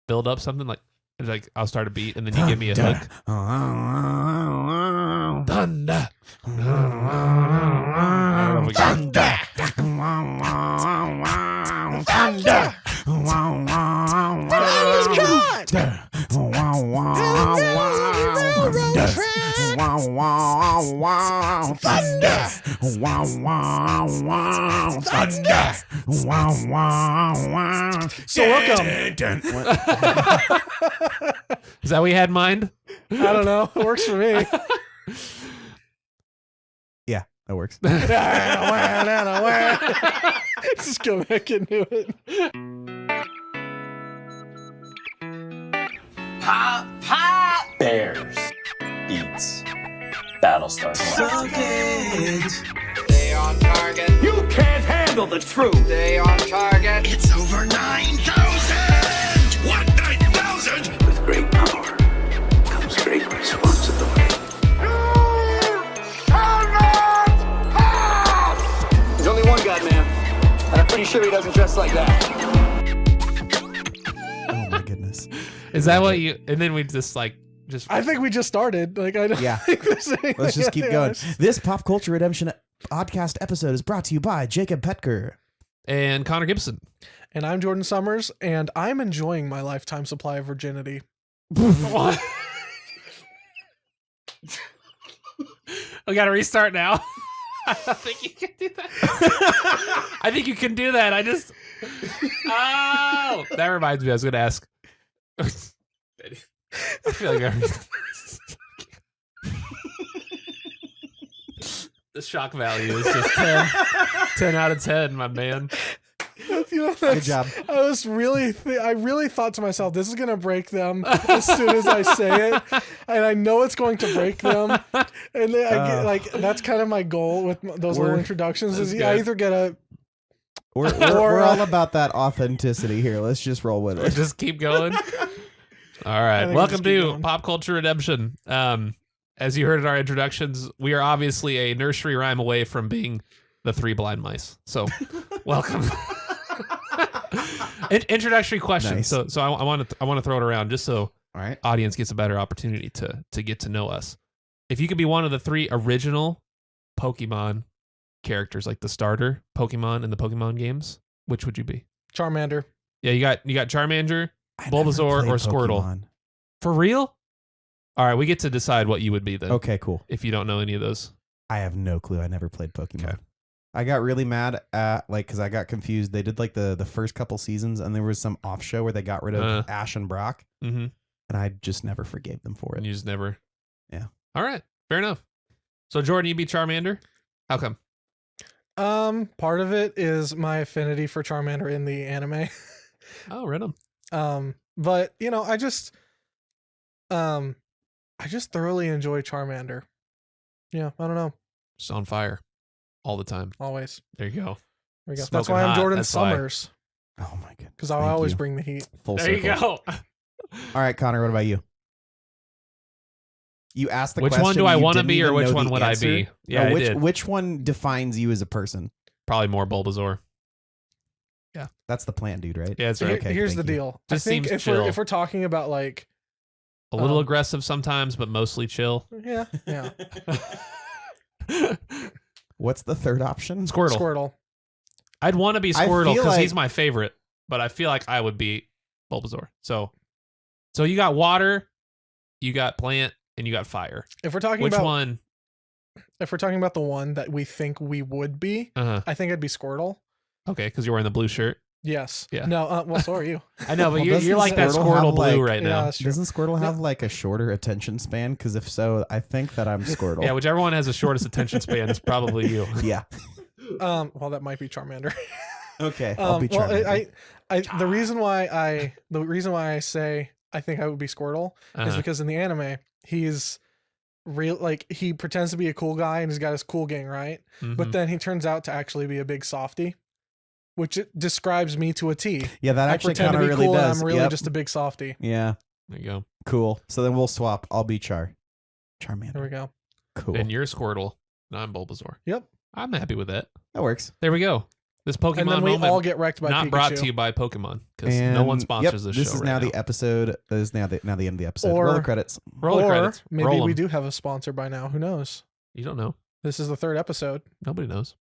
build up something like I'll start a beat and then you give me a hook. Thunder. Thunder. Thunder. So welcome. Is that what you had in mind? I don't know. It works for me. Yeah, that works. Just go back into it. Pop Bears beats Battlestar. Stay on target. You can't handle the truth. Stay on target. It's over 9,000! What, 9,000? With great power comes great responsibility. There's only one God, man. And I'm pretty sure he doesn't dress like that. Oh my goodness. Is that what you? And then we just I think we just started. Like, I don't think there's anything Let's just keep going. else. This Pop Culture Redemption podcast episode is brought to you by Jacob Petker. and Connor Gibson. And I'm Jordan Summers, and I'm enjoying my lifetime supply of virginity. What? We got to restart now. I don't think you can do that. I think you can do that. Oh, that reminds me. I was going to ask. I feel like the shock value is just 10 out of 10, my man. Good job. I really thought to myself, this is going to break them as soon as I say it. And I know it's going to break them. And then that's kind of my goal with those little introductions is I either get a... We're all about that authenticity here. Let's just roll with it. Just keep going. All right. Welcome to Pop Culture Redemption. As you heard in our introductions, we are obviously a nursery rhyme away from being the Three Blind Mice. So, welcome. Introductory question. Nice. So I want to throw it around just so All right. audience gets a better opportunity to get to know us. If you could be one of the three original Pokemon characters, like the starter Pokemon in the Pokemon games, which would you be? Charmander. Yeah, you got Charmander, I Bulbasaur, never or played Squirtle. Pokemon. For real? All right, we get to decide what you would be then. Okay, cool. If you don't know any of those. I have no clue. I never played Pokemon. Okay. I got really mad at because I got confused. They did like the first couple seasons, and there was some off show where they got rid of Ash and Brock, Mm-hmm. and I just never forgave them for it. And you just never. Yeah. All right, fair enough. So Jordan, you be Charmander. How come? Part of it is my affinity for Charmander in the anime. Oh, random. But I just thoroughly enjoy Charmander. Yeah, I don't know. Just on fire, all the time. Always. There you go. There we go. Smoking That's why I'm hot, Jordan that's why. Summers. Oh my god! Because I always bring the heat. Full There you circle. go. All right, Connor. What about you? You asked the Which question. one do I you want to didn't be, or even which know one the would answer? I be? Yeah, I which did. which one defines you as a person? Probably more Bulbasaur. That's the plan, dude, right? Yeah, that's right. Okay, Here's the thank you. deal. Just I think seems if chill. we're talking about like A little aggressive sometimes, but mostly chill. yeah. What's the third option? Squirtle. I'd want to be Squirtle feel because like- he's my favorite, but I feel like I would be Bulbasaur. So you got water, you got plant, and you got fire. If we're talking Which about one? if we're talking about the one that we think we would be, I think I'd be Squirtle. Okay, because you're wearing the blue shirt. Yes. Yeah. No. Well, so are you. I know, but Well, you're doesn't like that Squirtle Squirtle have, blue like- right Yeah, now. that's true. Doesn't Squirtle have like a shorter attention span? Because if so, I think that I'm Squirtle. Yeah, whichever one has the shortest attention span is probably you. Yeah. Well, that might be Charmander. Okay. I'll be Charmander. The reason why I say I think I would be Squirtle is because in the anime he's real, like he pretends to be a cool guy and he's got his cool gang, right? But then he turns out to actually be a big softy, which it describes me to a T. Yeah, that I actually pretend kind to of be really cool and does. I'm really Yep. just a big softy. Yeah. There you go. Cool. So then we'll swap. I'll be There Charmander. we go. Cool. And you're Squirtle, and I'm Bulbasaur. Yep. I'm happy with that. That works. There we go. This Pokemon And then we moment all get wrecked by not Pikachu. brought to you by Pokemon because no one sponsors this show. This is right now now the episode. This is now the end of the episode. Or- Roll the credits. Roll the Or credits. maybe Roll we 'em. do have a sponsor by now. Who knows? You don't know. This is the 3rd episode. Nobody knows.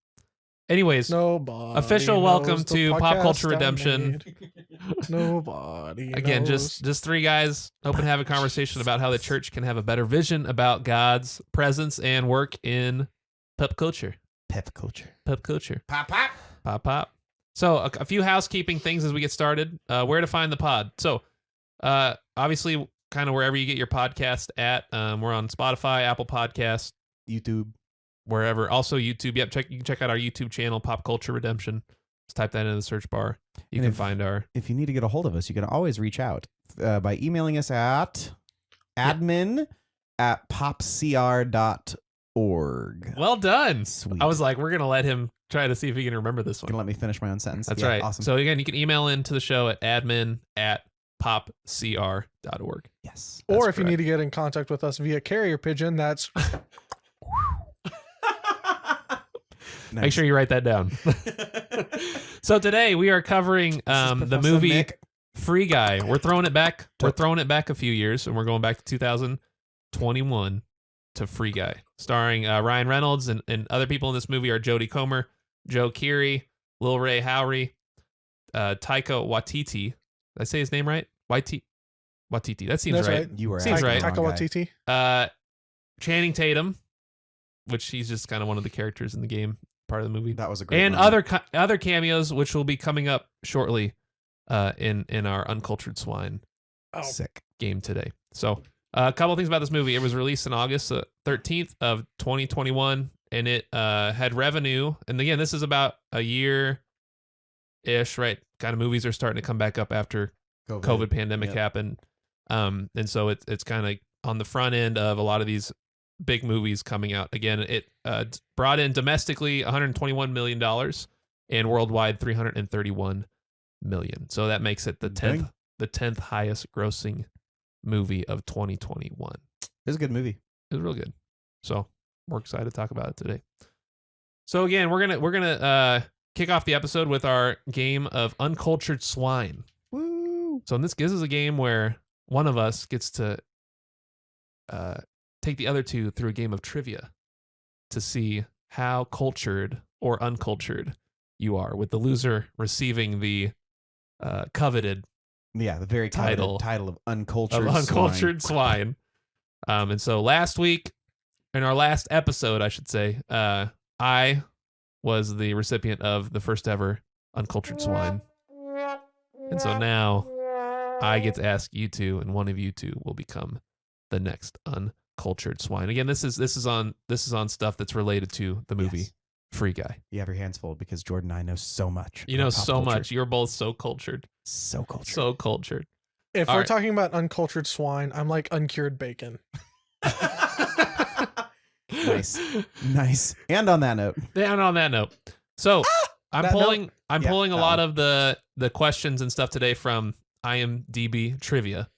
Anyways, Nobody official knows welcome the to Pop podcast Culture I Redemption. made. Nobody again, knows. just 3 guys hoping to have a conversation about how the church can have a better vision about God's presence and work in pop culture. Pep culture. Pop culture. Pop pop. Pop pop. So a few housekeeping things as we get started. Where to find the pod. So obviously kind of wherever you get your podcast at. We're on Spotify, Apple Podcasts, YouTube. wherever. Also YouTube. Yep, you can check out our YouTube channel, Pop Culture Redemption. Just type that into the search bar. You And can if- find our If you need to get a hold of us, you can always reach out by emailing us at admin@popcr.org. well done. Sweet. I was like, we're gonna let him try to see if he can remember this one. Gonna let me finish my own sentence. That's Yeah, right. Awesome. So again, you can email into the show at admin@popcr.org. yes. Or if you need to get in contact with us via carrier pigeon, that's Make sure you write that down. So today we are covering the movie Free Guy. We're throwing it back. We're throwing it back a few years, and we're going back to 2021 to Free Guy, starring Ryan Reynolds, and other people in this movie are Jodie Comer, Joe Keery, Lil Ray Howery, Taika Waititi. Did I say his name right? Waititi. That seems That's right. right. You were Seems asking right. the Taika wrong guy. Waititi. Channing Tatum, which he's just kind of one of the characters in the game, part of the movie. That was a great And moment. other cameos, which will be coming up shortly in our Uncultured Swine Oh, Sick. game today. So a couple of things about this movie. It was released in August 13th of 2021, and it had revenue. And again, this is about a year-ish, right? Kind of movies are starting to come back up after COVID pandemic Yep. happened. And so it's kind of on the front end of a lot of these big movies coming out. Again, it brought in domestically $121 million and worldwide $331 million. So that makes it the 10th highest grossing movie of 2021. It was a good movie. It was real good. So we're excited to talk about it today. So again, we're gonna kick off the episode with our game of Uncultured Swine. Woo. So this is a game where one of us gets to take the other two through a game of trivia to see how cultured or uncultured you are, with the loser receiving the coveted Yeah, the very Title title of Uncultured of Uncultured Swine. And so last week, in our last episode, I should say, I was the recipient of the first ever Uncultured Swine. And so now I get to ask you two, and one of you two will become the next Uncultured Swine. Again, this is on stuff that's related to the movie Yes. Free Guy. You have your hands full because Jordan and I know so much. You know about pop so culture. much. You're both so cultured. So cultured. So cultured. if All we're right. talking about uncultured swine, I'm like uncured bacon. Nice. Nice. And on that note, And on that note, so I'm That pulling I'm Yeah, pulling a that lot one. of the questions and stuff today from IMDb trivia.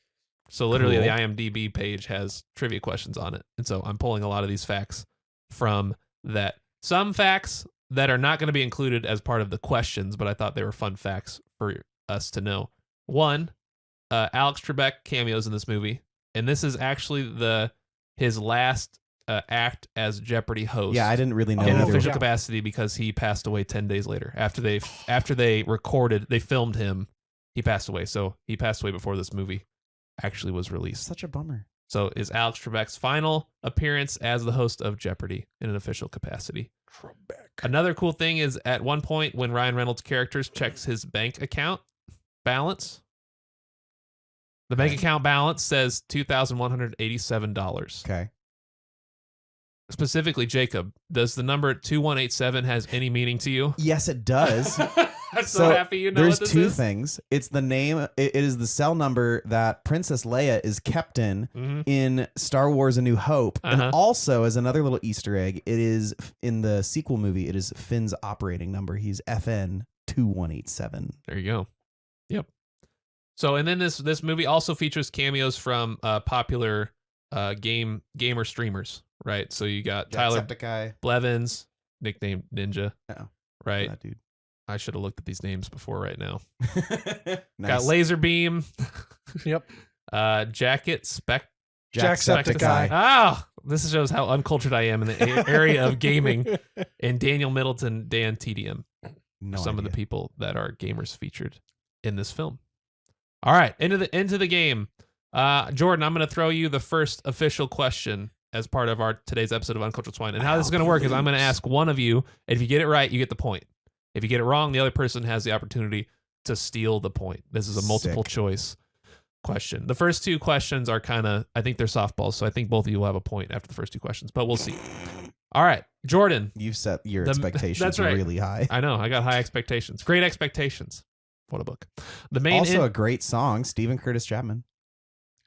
So literally Cool. the IMDb page has trivia questions on it. And so I'm pulling a lot of these facts from that. Some facts that are not going to be included as part of the questions, but I thought they were fun facts for us to know. One, Alex Trebek cameos in this movie, and this is actually his last act as Jeopardy host. yeah, I didn't really know In an either. official Yeah. capacity because he passed away 10 days later after they filmed him. He passed away. So he passed away before this movie actually was released. Such a bummer. So is Alex Trebek's final appearance as the host of Jeopardy in an official capacity. Another cool thing is at one point when Ryan Reynolds' character checks his bank account balance, the bank account balance says $2,187. Okay. Specifically, Jacob, does the number 2187 has any meaning to you? Yes, it does. I'm so happy you know there's what this two is. things. It's the name. It is the cell number that Princess Leia is kept in Mhm. in Star Wars: A New Hope, Uh-huh. and also as another little Easter egg, it is in the sequel movie. It is Finn's operating number. He's FN 2187. There you go. Yep. So, and then this movie also features cameos from popular gamer streamers, right? So you got Tyler Jacksepticeye. Blevins, nicknamed Ninja, Oh, right? that dude. I should have looked at these names before right now. Nice. Got Laser Beam. Yep. Jacket Jacksepticeye. Ah, this shows how uncultured I am in the area of gaming. And Daniel Middleton, Dan TDM. No Some of the idea. people that are gamers featured in this film. All right, into the game. Jordan, I'm going to throw you the first official question as part of today's episode of Uncultured Swine. And how this is going to work is I'm going to ask one of you, and if you get it right, you get the point. If you get it wrong, the other person has the opportunity to steal the point. This is a multiple choice question. The first two questions are kind of, I think they're softballs, so I think both of you will have a point after the first two questions, but we'll see. All right, Jordan. You've set your expectations that's right. really high. I know, I got high expectations. Great expectations. What a book. The main Also a great song, Stephen Curtis Chapman.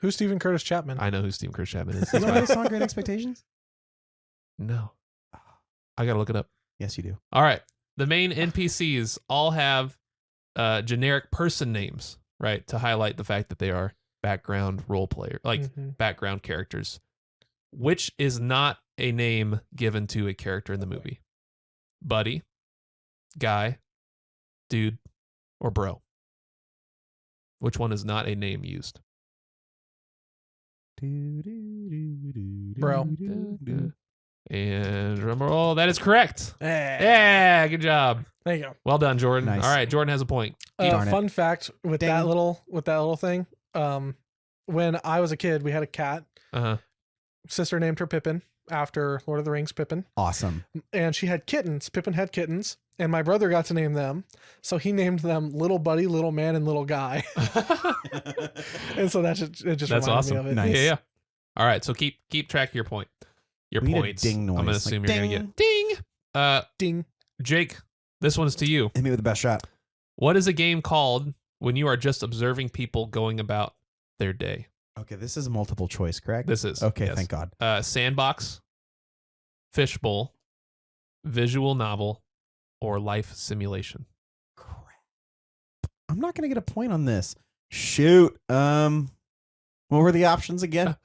Who's Stephen Curtis Chapman? I know who Stephen Curtis Chapman is. You know the song Great Expectations? No. I got to look it up. Yes, you do. All right. The main NPCs all have generic person names, right? To highlight the fact that they are background role player, like background characters. Which is not a name given to a character in the movie? Buddy, guy, dude, or bro? Which one is not a name used? Bro. And drum roll, that is correct. Hey. Yeah, good job. There you go. Well done, Jordan. Nice. All right, Jordan has a point. Darn it. Fun fact with Ding. that little thing. When I was a kid, we had a cat. Uh-huh. Sister named her Pippin after Lord of the Rings Pippin. Awesome. And she had kittens. Pippin had kittens. And my brother got to name them. So he named them Little Buddy, Little Man, and Little Guy. And so it just That's reminded awesome. me of it. Nice. Yeah. All right, so keep track of your point. Your We need a points. ding noise, I'm gonna like assume you're gonna ding. get ding. Ding. Jake, this one's to you. Hit me with the best shot. What is a game called when you are just observing people going about their day? Okay, this is multiple choice, correct? This is Okay, yes. thank God. Sandbox, Fishbowl, Visual Novel, or Life Simulation. Crap. I'm not gonna get a point on this. Shoot. What were the options again?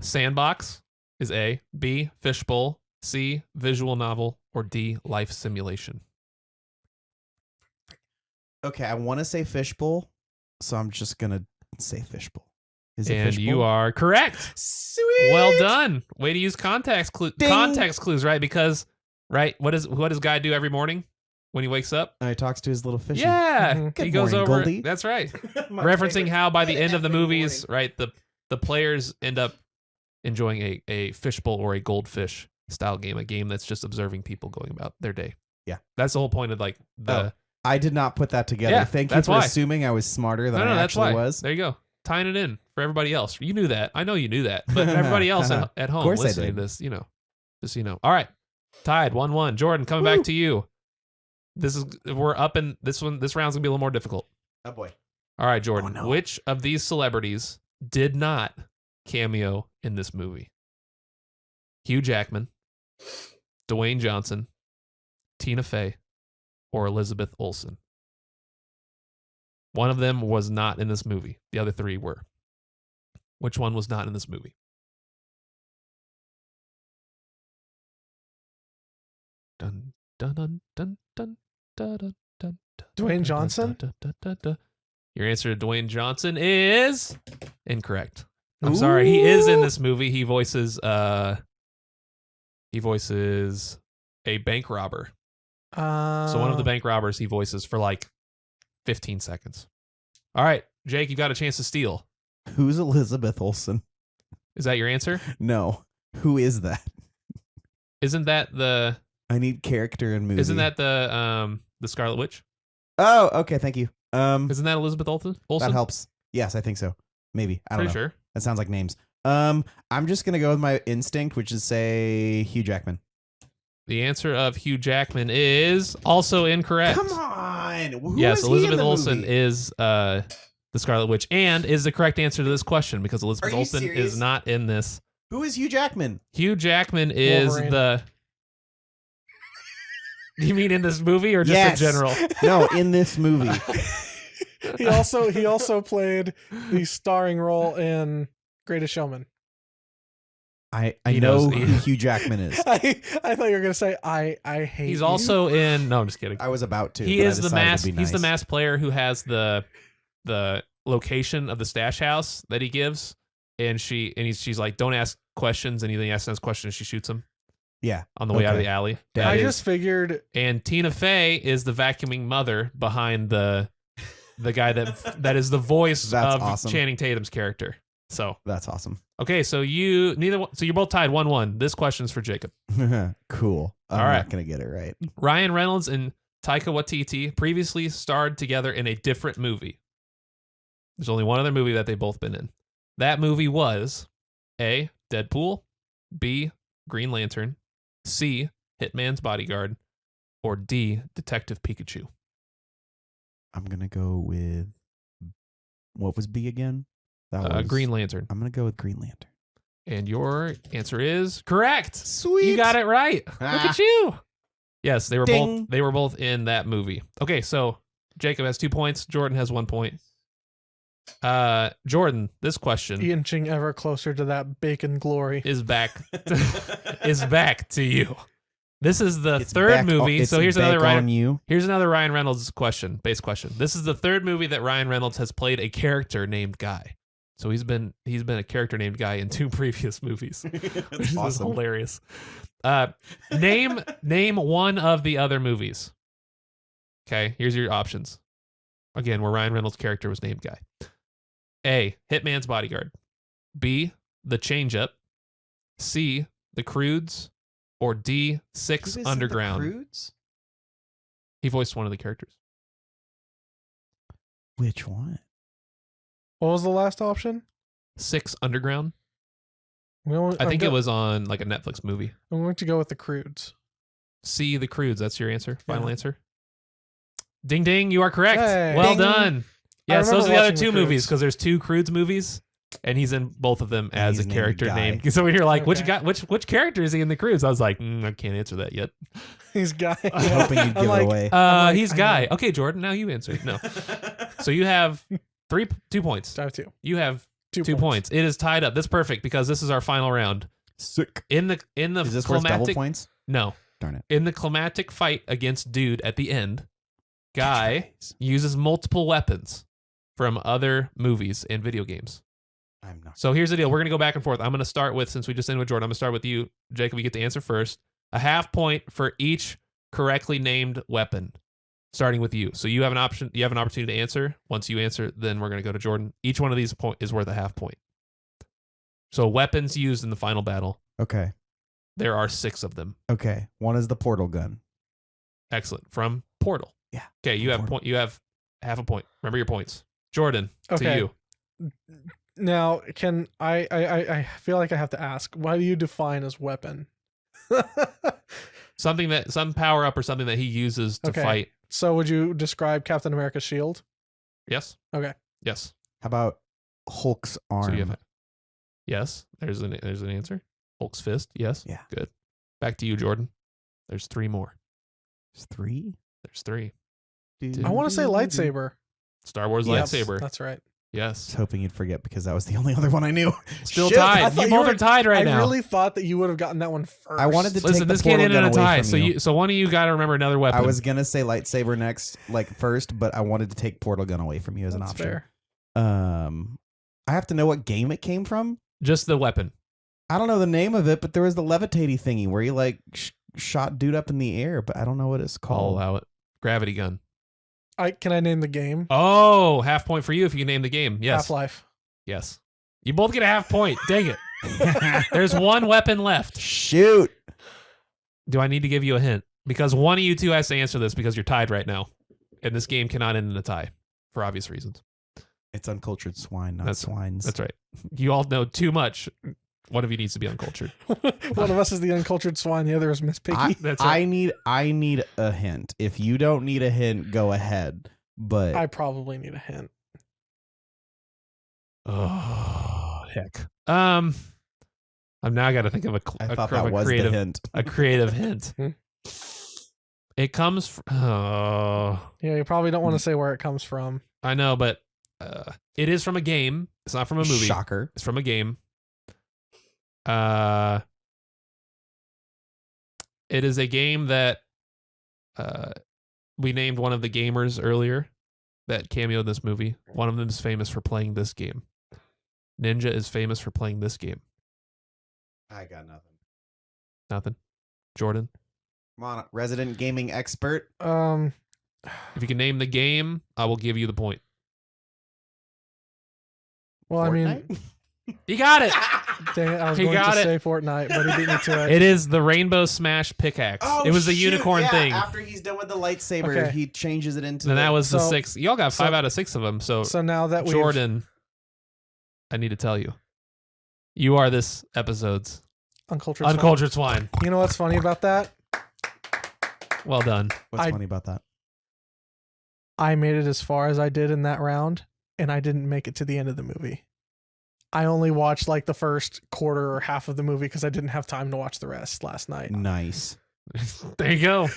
Sandbox is A, B, Fishbowl, C, Visual Novel, or D, Life Simulation. Okay, I want to say fishbowl, so I'm just gonna say fishbowl. Is it And fishbowl? you are correct. Sweet. Well done. Way to use context Ding. clues, right? Because, right, what does Guy do every morning when he wakes up? He talks to his little fishy. Yeah, Mhm. he Good goes morning, over. Goldie. That's right. My Referencing favorite. how by the end of the Effing movies, morning. right, the players end up enjoying a fishbowl or a goldfish style game, a game that's just observing people going about their day. Yeah. That's the whole point of like the. I did not put that together. Yeah, Thank you that's for why. assuming I was smarter than No, I that's actually why. was. There you go. Tying it in for everybody else. You knew that. I know you knew that. But everybody else at home course I listening to did. this, just so you know. All right. Tied 1-1. Jordan, coming back to you. We're up in this one. This round's gonna be a little more difficult. Oh boy. All right, Jordan. Oh, no. Which of these celebrities did not cameo in this movie? Hugh Jackman, Dwayne Johnson, Tina Fey, or Elizabeth Olsen? One of them was not in this movie. The other three were. Which one was not in this movie? Dun dun dun dun dun dun dun dun. Dwayne Johnson? Your answer to Dwayne Johnson is incorrect. I'm sorry. He is in this movie. He voices a bank robber. So one of the bank robbers he voices for like 15 seconds. All right, Jake, you got a chance to steal. Who's Elizabeth Olsen? Is that your answer? No. Who is that? Isn't that the I need character in movie. Isn't that the Scarlet Witch? Oh, okay, thank you. Isn't that Elizabeth Olsen? That helps. Yes, I think so. Maybe. I don't Pretty know. sure. That sounds like names. I'm just gonna go with my instinct, which is say Hugh Jackman. The answer of Hugh Jackman is also incorrect. Come on. Who Yes, is he in Elizabeth the Olsen movie? is the Scarlet Witch and is the correct answer to this question because Elizabeth Are you Olsen serious? is not in this. Who is Hugh Jackman? Hugh Jackman is Wolverine. the. You mean in this movie or just Yes. in general? No, in this movie. He also played the starring role in Greatest Showman. I He know knows. who Hugh Jackman is. I thought you were gonna say I hate. He's you. also in. No, I'm just kidding. I was about to. He but I is the decided mask. it'd be He's the nice. mask player who has the location of the stash house that he gives, and she's like, don't ask questions, and then he asks questions. She shoots him. Yeah. On the way out of the alley. That I is- just figured. And Tina Fey is the vacuuming mother behind the guy that is the voice That's of awesome. Channing Tatum's character. So That's awesome. okay, so you're both tied 1-1. This question's for Jacob. Cool. I'm All right. not gonna get it right. Ryan Reynolds and Taika Waititi previously starred together in a different movie. There's only one other movie that they've both been in. That movie was A, Deadpool, B, Green Lantern, C, Hitman's Bodyguard, or D, Detective Pikachu. I'm gonna go with what was B again? That was Green Lantern. I'm gonna go with Green Lantern. And your answer is correct. Sweet. You got it right. Look at you. Yes, they were Ding. both. They were both in that movie. Okay, so Jacob has 2 points. Jordan has 1 point. Jordan, this question Inching ever closer to that bacon glory. is back to you. This is the It's third back movie. it's So here's back another on you. Here's another Ryan Reynolds question, base question. This is the third movie that Ryan Reynolds has played a character named Guy. So he's been a character named Guy in 2 previous movies, which is awesome. hilarious. Name one of the other movies. Okay, here's your options. Again, where Ryan Reynolds' character was named Guy. A, Hitman's Bodyguard. B, The Change-Up. C, The Croods. Or D, Six Underground. He voiced one of the characters. Which one? What was the last option? 6 Underground. I'm I think it was on like a Netflix movie. I'm going to go with the Croods. C, The Croods. That's your answer. Final Yeah. answer. Ding ding, you are correct. Hey. Well Ding. done. I Yes, those are remember the other watching 2 The movies Croods. because there's 2 Croods movies, and he's in both of them And as he's a named character Guy. named. So when you're like, Okay. which character is he in The Croods? I was like, I can't answer that yet. He's Guy. I'm hoping you'd give it away. like, He's I Guy. know. Okay, Jordan, now you answer. No. So you have 2 points. I have 2. You have 2 2 points. It is tied up. That's perfect because this is our final round. Sick. In the Is this worth double climactic points? no. Darn it. In the climactic fight against Dude at the end, Guy uses multiple weapons from other movies and video games. I'm not. So here's the deal. We're going to go back and forth. I'm going to start with, since we just ended with Jordan, I'm going to start with you. Jacob, you get to answer first. A half point for each correctly named weapon, starting with you. So you have an option. You have an opportunity to answer. Once you answer, then we're going to go to Jordan. Each one of these is worth a half point. So weapons used in the final battle. Okay. There are 6 of them. Okay. One is the portal gun. Excellent. From Portal. Yeah. Okay, you have a Portal. point. You have half a point. Remember your points. Jordan, to Okay. you. Now, can I feel like I have to ask, why do you define as weapon? Some power up or something that he uses to Okay. fight. So would you describe Captain America's shield? Yes. Okay. Yes. How about Hulk's arm? So you have yes. There's an answer. Hulk's fist. Yes. Yeah. Good. Back to you, Jordan. There's 3 more. There's 3. There's 3. I want to say lightsaber. Star Wars Yes, lightsaber. That's right. I was Yes. hoping you'd forget because that was the only other one I knew. Still Shit, I tied. thought You you both were- are tied right I now. really thought that you would have gotten that one first. I wanted to Listen, take this the can't portal end in gun a away tie. from So one of you got to remember another weapon. I was gonna say lightsaber next, like first, but I wanted to take portal gun away from you as an That's option. fair. I have to know what game it came from. just the weapon. I don't know the name of it, but there was the levitating thingy where you like shot dude up in the air, but I don't know what it's I'll called. allow it. Gravity gun. Can I name the game? Oh, half point for you if you can name the game. Yes. Half-Life. Yes. You both get a half point. Dang it. There's one weapon left. Shoot. Do I need to give you a hint? Because one of you two has to answer this because you're tied right now. And this game cannot end in a tie for obvious reasons. It's uncultured swine, not That's- swines. That's right. You all know too much. One of you needs to be uncultured. One of us is the uncultured swine. The other is Miss Piggy. That's right. I need a hint. If you don't need a hint, go ahead. But I probably need a hint. Oh, heck. I'm now got to think of I thought that was the hint. a creative hint. Hmm. It comes from, oh, Yeah, you probably don't want to say where it comes from. I know, but it is from a game. It's not from a movie. Shocker. It's from a game. It is a game that we named one of the gamers earlier that cameoed in this movie. One of them is famous for playing this game. Ninja is famous for playing this game. I got nothing. Nothing. Jordan? Come on, resident gaming expert. If you can name the game, I will give you the point. Well, Fortnite? I mean, You got it. dang it, I was He going to got it. say Fortnite, but he beat me to it. It is the Rainbow Smash pickaxe. Oh, it was the shoot, unicorn yeah, thing. After he's done with the lightsaber, Okay. he changes it into. And that was the So- 6. Y'all got 5 so- out of 6 of them. So, So now that we've Jordan, I need to tell you, you are this episode's uncultured, swine. uncultured swine. You know what's funny about that? Well done. What's I- funny about that? I made it as far as I did in that round, and I didn't make it to the end of the movie. I only watched like the first quarter or half of the movie because I didn't have time to watch the rest last night. Nice. There you go.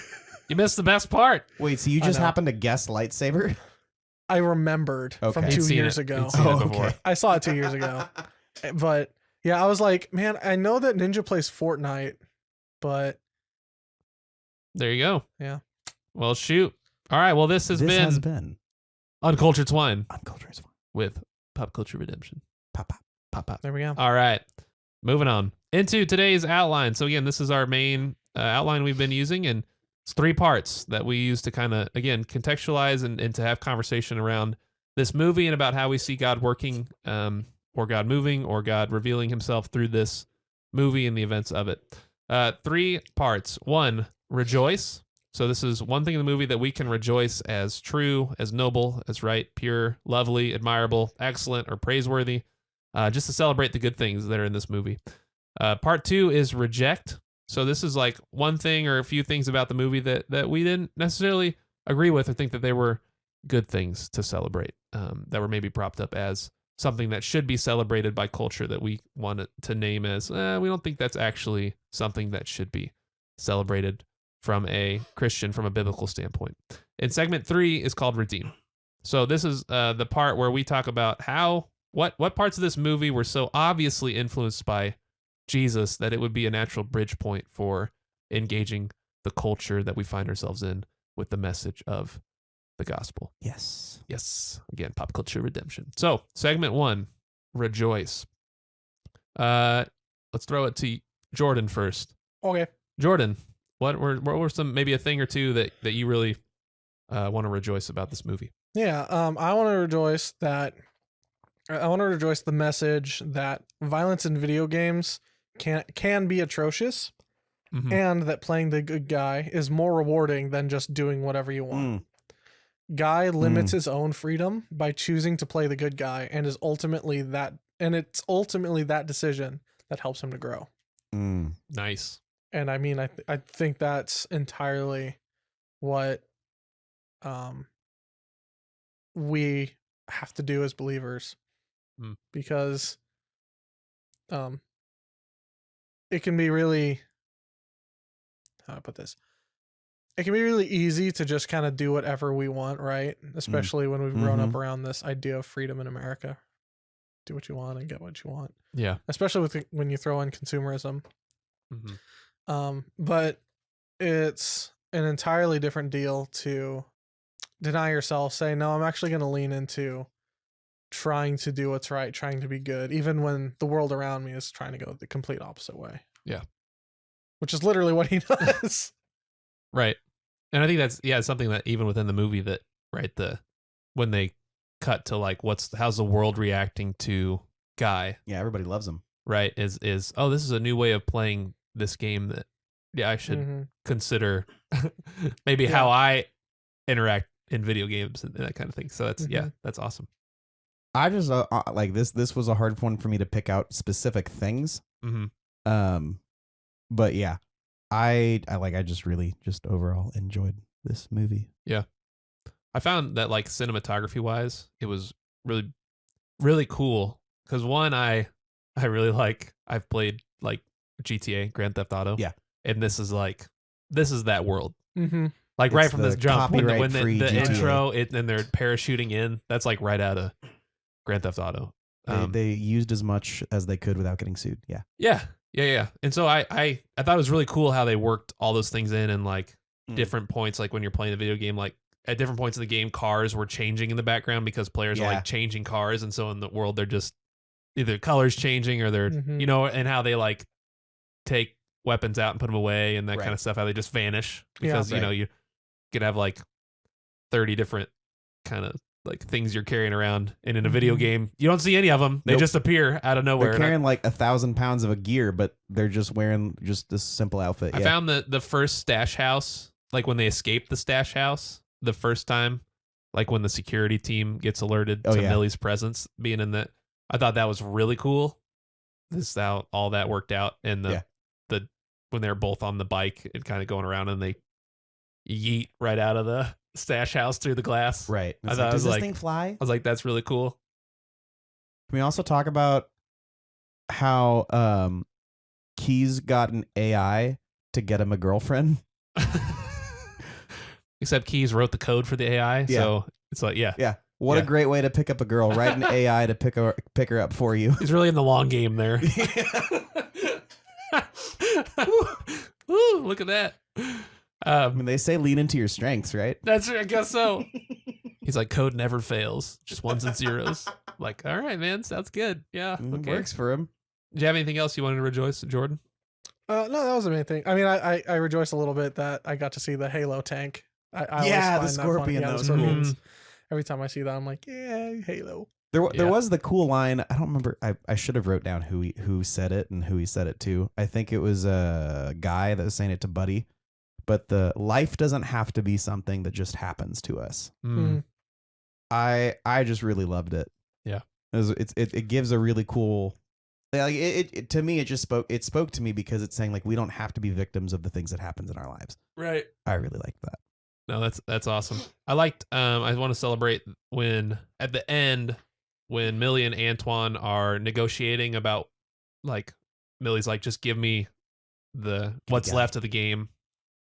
You missed the best part. Wait, so you I just know. happened to guess lightsaber? I remembered from Okay. He'd 2 seen years it. ago. He'd seen it before. I saw it 2 years ago. But yeah, I was like, man, I know that Ninja plays Fortnite, but There you go. Yeah. Well, shoot. All right. Well, this has been Uncultured Swine Uncultured Swine. with Pop Culture Redemption. Pop, pop. Pop, pop. there we go. All right. Moving on into today's outline. So, again, this is our main outline we've been using, and it's 3 parts that we use to kind of, again, contextualize and to have conversation around this movie and about how we see God working or God moving or God revealing himself through this movie and the events of it. 3 parts. 1, rejoice. So this is one thing in the movie that we can rejoice as true, as noble, as right, pure, lovely, admirable, excellent, or praiseworthy, just to celebrate the good things that are in this movie. Part 2 is reject. So this is like one thing or a few things about the movie that we didn't necessarily agree with or think that they were good things to celebrate, that were maybe propped up as something that should be celebrated by culture that we wanted to name as, we don't think that's actually something that should be celebrated from a Christian, from a biblical standpoint. And segment 3 is called redeem. So this is the part where we talk about what parts of this movie were so obviously influenced by Jesus that it would be a natural bridge point for engaging the culture that we find ourselves in with the message of the gospel. Yes. Yes. Again, pop culture redemption. So, segment 1, rejoice. Let's throw it to Jordan first. Okay. Jordan, what were some, maybe a thing or two that you really want to rejoice about this movie? Yeah, I want to rejoice the message that violence in video games can be atrocious, Mhm. and that playing the good guy is more rewarding than just doing whatever you want. Guy limits his own freedom by choosing to play the good guy, and it's ultimately that decision that helps him to grow. Nice. And I mean, I think that's entirely what we have to do as believers, because it can be really, how do I put this? It can be really easy to just kind of do whatever we want, right? Especially when we've grown up around this idea of freedom in America. Do what you want and get what you want. Yeah. Especially when you throw in consumerism. Mm-hmm. But it's an entirely different deal to deny yourself, say, no, I'm actually going to lean into trying to do what's right, trying to be good, even when the world around me is trying to go the complete opposite way. Yeah. Which is literally what he does. Right. And I think that's something that even within the movie that, right, when they cut to like how's the world reacting to Guy, Yeah, everybody loves him. right, is oh, this is a new way of playing this game that I should consider maybe how I interact in video games and that kind of thing. So that's that's awesome. I just like this was a hard one for me to pick out specific things. But yeah, I just really overall enjoyed this movie. Yeah. I found that like cinematography wise, it was really, really cool. Cause one, I really like, I've played like GTA, Grand Theft Auto. Yeah. And this is that world. Mm-hmm. Like It's right from the this jump, when the copyright-free GTA. intro, and they're parachuting in, that's like right out of Grand Theft Auto. They used as much as they could without getting sued. Yeah. Yeah. Yeah. And so I thought it was really cool how they worked all those things in and like different points, like when you're playing a video game, like at different points of the game, cars were changing in the background because players are like changing cars. And so in the world, they're just either colors changing or they're, and how they like take weapons out and put them away and that kind of stuff, how they just vanish because, you could have like 30 different kind of like things you're carrying around. And in a video game, you don't see any of them. They just appear out of nowhere. They're carrying like 1,000 pounds of a gear, but they're just wearing just this simple outfit. I found the first stash house, like when they escaped the stash house the first time, like when the security team gets alerted to Millie's presence being in that. I thought that was really cool. This how all that worked out. And the when they're both on the bike and kind of going around and they yeet right out of the stash house through the glass. Right. I thought, does this thing fly? I was like, that's really cool. Can we also talk about how Keys got an AI to get him a girlfriend? Except Keys wrote the code for the AI, so it's like, yeah. What a great way to pick up a girl. Write an AI to pick her up for you. He's really in the long game there. Ooh, look at that. I mean, they say lean into your strengths, right? That's I guess so. He's like, code never fails, just ones and zeros. Like, all right, man, sounds good. Yeah, okay. Works for him. Do you have anything else you wanted to rejoice, Jordan? No, that wasn't anything. I mean, I rejoiced a little bit that I got to see the Halo tank. I always find the Scorpion. that funny. The every time I see that, I'm like, yeah, Halo. There was the cool line. I don't remember. I should have wrote down who said it and who he said it to. I think it was a guy that was saying it to Buddy. But the life doesn't have to be something that just happens to us. I just really loved it. Yeah, it gives a really cool. Like it to me, it spoke to me because it's saying like we don't have to be victims of the things that happens in our lives. Right. I really liked that. No, that's awesome. I liked. I want to celebrate when at the end when Millie and Antoine are negotiating about like Millie's like, just give me what's left of the game,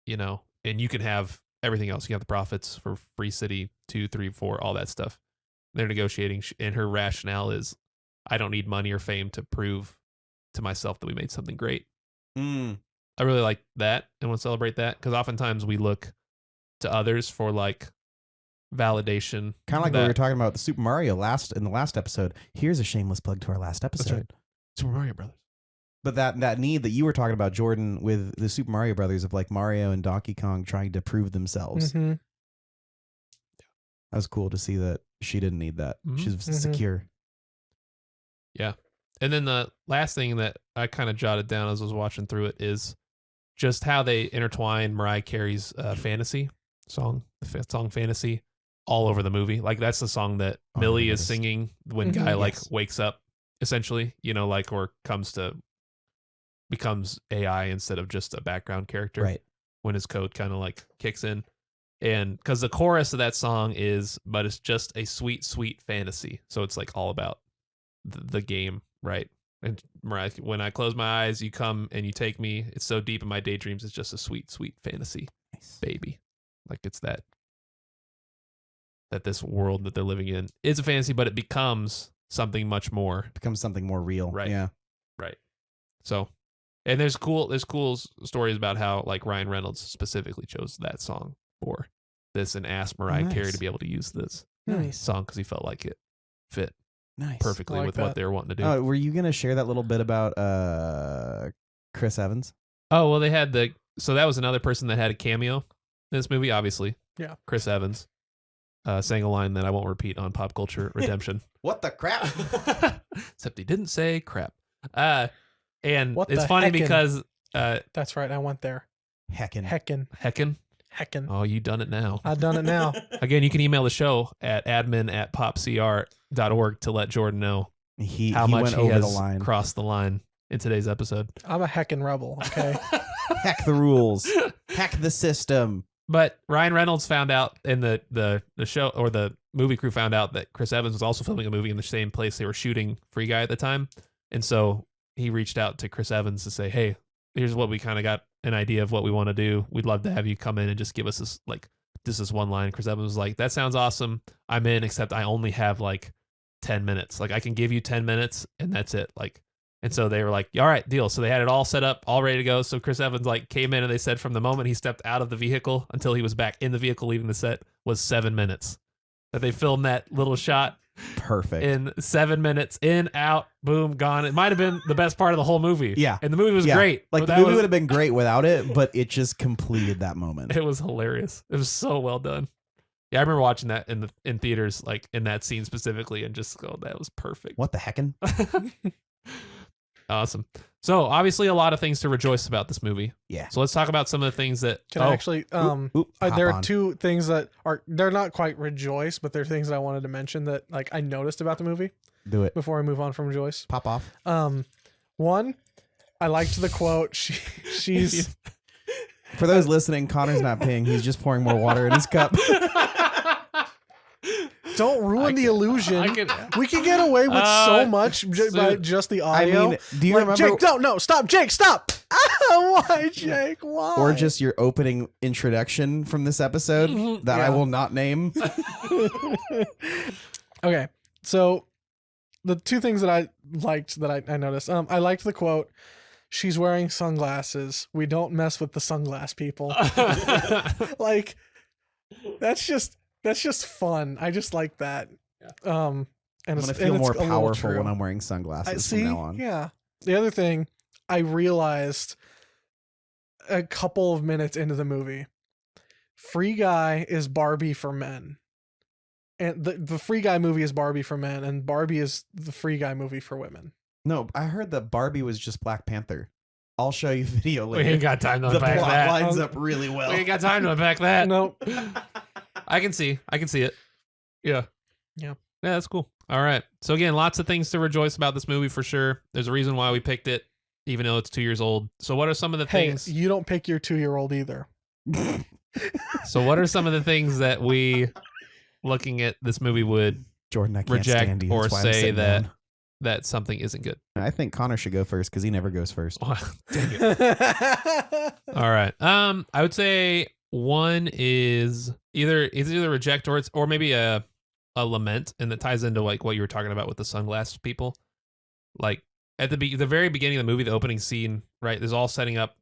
and you can have everything else. You have the profits for Free City 2, 3, 4, all that stuff. They're negotiating, and her rationale is, I don't need money or fame to prove to myself that we made something great. I really like that and want to celebrate that because oftentimes we look to others for like validation. Kind of like what we were talking about the Super Mario in the last episode. Here's a shameless plug to our last episode. That's right. Super Mario Brothers. But that need that you were talking about, Jordan, with the Super Mario Brothers of like Mario and Donkey Kong trying to prove themselves. Mm-hmm. That was cool to see that she didn't need that. She's secure. Yeah. And then the last thing that I kind of jotted down as I was watching through it is just how they intertwine Mariah Carey's fantasy song, the song Fantasy, all over the movie. Like that's the song that Millie is singing when Guy like wakes up, essentially, like or becomes AI instead of just a background character. Right. When his code kind of like kicks in. And because the chorus of that song is, but it's just a sweet, sweet fantasy. So it's like all about the game, right? And Mariah, when I close my eyes, you come and you take me. It's so deep in my daydreams. It's just a sweet, sweet fantasy, baby. Like it's that this world that they're living in is a fantasy, but it becomes something much more. It becomes something more real. Right. Yeah. Right. So, and there's cool stories about how like Ryan Reynolds specifically chose that song for this and asked Mariah Carey to be able to use this song because he felt like it fit perfectly with what they were wanting to do. Were you gonna share that little bit about Chris Evans? Oh well, they had so that was another person that had a cameo in this movie. Obviously, yeah, Chris Evans sang a line that I won't repeat on Pop Culture Redemption. What the crap? Except he didn't say crap. And what it's funny heckin'? because that's right. I went there. Heckin'. Oh, you done it now. I've done it now. Again, you can email the show at admin@popcr.org to let Jordan know how much he has crossed the line in today's episode. I'm a heckin' rebel, okay? Heck the rules. Heck the system. But Ryan Reynolds found out in the show, or the movie crew found out that Chris Evans was also filming a movie in the same place they were shooting Free Guy at the time. And so he reached out to Chris Evans to say, hey, here's what we kind of got an idea of what we want to do. We'd love to have you come in and just give us this one line. Chris Evans was like, that sounds awesome. I'm in, except I only have like 10 minutes. Like I can give you 10 minutes and that's it. Like, And so they were like, all right, deal. So they had it all set up, all ready to go. So Chris Evans like came in and they said from the moment he stepped out of the vehicle until he was back in the vehicle leaving the set was 7 minutes. That they filmed that little shot Perfect. in 7 minutes, in, out, boom, gone. It might have been the best part of the whole movie. Yeah. And the movie was great. Like but the that movie was- would have been great without it, but it just completed that moment. It was hilarious. It was so well done. Yeah, I remember watching that in theaters, like in that scene specifically, and just go, that was perfect. What the heckin'? Awesome. So obviously a lot of things to rejoice about this movie. Yeah. So let's talk about some of the things that Can I actually there are hop on. two things that are they're not quite rejoice, but they're things that I wanted to mention that like I noticed about the movie Do it. before I move on from rejoice. Pop off. One, I liked the quote. She's For those listening, Connor's not peeing. He's just pouring more water in his cup. don't ruin the illusion. We can get away with so much by just the I audio. mean, do you Like, remember? Jake, no, stop, Jake, stop. Why, Jake? Why? Or just your opening introduction from this episode that I will not name. Okay, so the two things that I liked that I noticed, I liked the quote, she's wearing sunglasses. We don't mess with the sunglass people. Like, that's just fun. I just like that. And I'm it's, going to feel and more it's a little powerful true. when I'm wearing I sunglasses see. from now on. Yeah. The other thing, I realized a couple of minutes into the movie, Free Guy is Barbie for men. And the Free Guy movie is Barbie for men, and Barbie is the Free Guy movie for women. No, I heard that Barbie was just Black Panther. I'll show you video we later. ain't got time to The unpack plot that. lines up really well. We ain't got time to unpack that. Nope. I can see it. Yeah. Yeah. Yeah, that's cool. All right. So again, lots of things to rejoice about this movie for sure. There's a reason why we picked it, even though it's 2 years old. So what are some of the Hey, things? you don't pick your 2-year-old either. So what are some of the things that we, looking at this movie, would Jordan, I can't reject stand you. or That's why I'm say sitting that down. that something isn't good? I think Connor should go first because he never goes first. Dang it. All right. I would say one is either reject or maybe a lament, and that ties into like what you were talking about with the sunglass people. Like at the very beginning of the movie, the opening scene, right? There's all setting up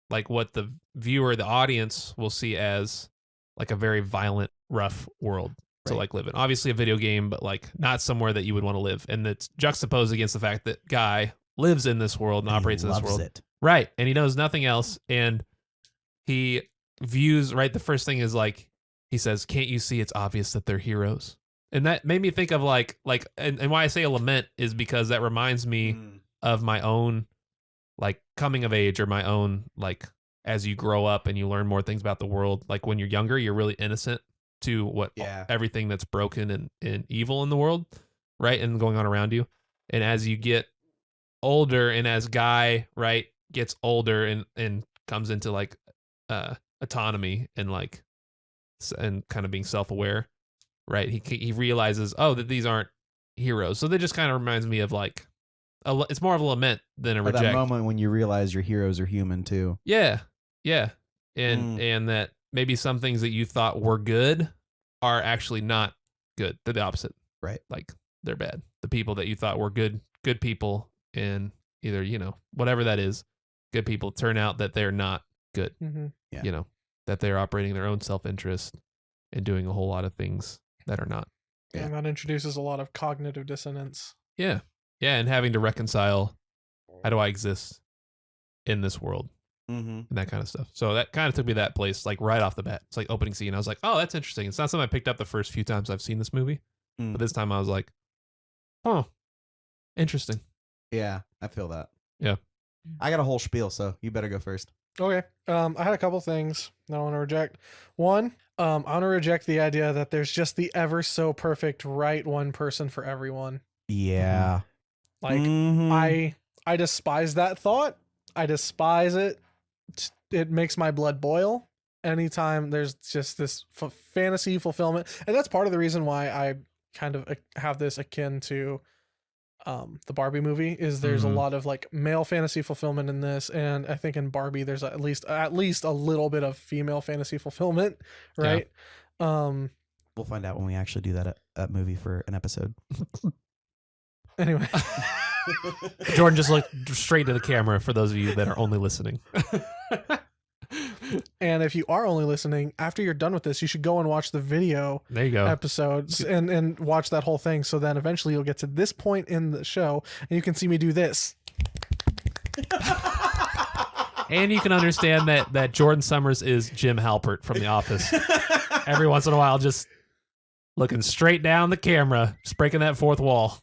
like what the viewer, the audience, will see as like a very violent, rough world to like live in. Obviously a video game, but like not somewhere that you would want to live. And it's juxtaposed against the fact that Guy lives in this world and operates in this world. It. Right. And he knows nothing else. And he views, right, the first thing is like, he says, can't you see it's obvious that they're heroes? And that made me think of and why I say a lament is because that reminds me of my own like coming of age, or my own like as you grow up and you learn more things about the world. Like when you're younger, you're really innocent to everything that's broken and evil in the world, right, and going on around you. And as you get older, and as Guy, right, gets older and comes into like autonomy and like and kind of being self-aware, right, he realizes, oh, that these aren't heroes. So that just kind of reminds me of like it's more of a lament than a reject. That moment when you realize your heroes are human too. Yeah. And that maybe some things that you thought were good are actually not good. They're the opposite. Right. Like they're bad. The people that you thought were good people, and either, whatever that is, good people, turn out that they're not good. Mm-hmm. Yeah. That they're operating their own self-interest and doing a whole lot of things that are not. Yeah. And that introduces a lot of cognitive dissonance. Yeah. Yeah. And having to reconcile, how do I exist in this world? Mm-hmm. And that kind of stuff. So that kind of took me to that place, like right off the bat. It's like opening scene. I was like, oh, that's interesting. It's not something I picked up the first few times I've seen this movie. But this time I was like, oh, interesting. Yeah, I feel that. Yeah. I got a whole spiel, so you better go first. Okay. I had a couple things that I want to reject. One, I want to reject the idea that there's just the ever so perfect right one person for everyone. Yeah. Like I despise that thought. I despise it. It makes my blood boil anytime there's just this fantasy fulfillment. And that's part of the reason why I kind of have this akin to the Barbie movie, is there's a lot of like male fantasy fulfillment in this, and I think in Barbie there's at least a little bit of female fantasy fulfillment, right? We'll find out when we actually do that movie for an episode. Anyway. Jordan just looked straight to the camera for those of you that are only listening. And if you are only listening, after you're done with this, you should go and watch the video There you go. episodes and watch that whole thing. So then eventually you'll get to this point in the show and you can see me do this. And you can understand that Jordan Summers is Jim Halpert from The Office. Every once in a while, just looking straight down the camera, just breaking that fourth wall.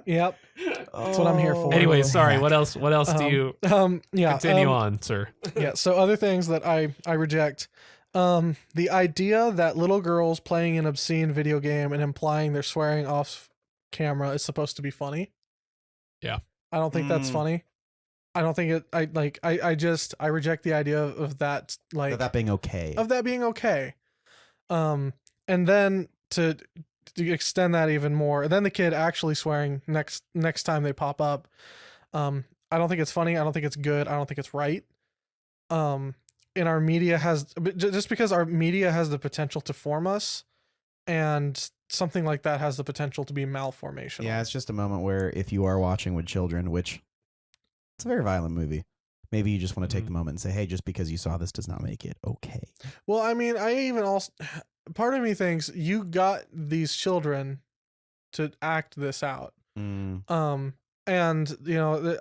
Yep. That's what I'm here for. Anyway, sorry. What else do you continue on, sir? Yeah. So other things that I reject, the idea that little girls playing an obscene video game and implying they're swearing off camera is supposed to be funny. Yeah. I don't think that's funny. I don't think it. I reject the idea of that. Like that being okay. Of that being okay. And then to extend that even more, and then the kid actually swearing next time they pop up. I don't think it's funny. I don't think it's good. I don't think it's right. And our media just because our media has the potential to form us, and something like that has the potential to be malformational. Yeah, it's just a moment where if you are watching with children, which it's a very violent movie, maybe you just want to take the moment and say, hey, just because you saw this does not make it okay. Well, I mean, part of me thinks you got these children to act this out. And you know,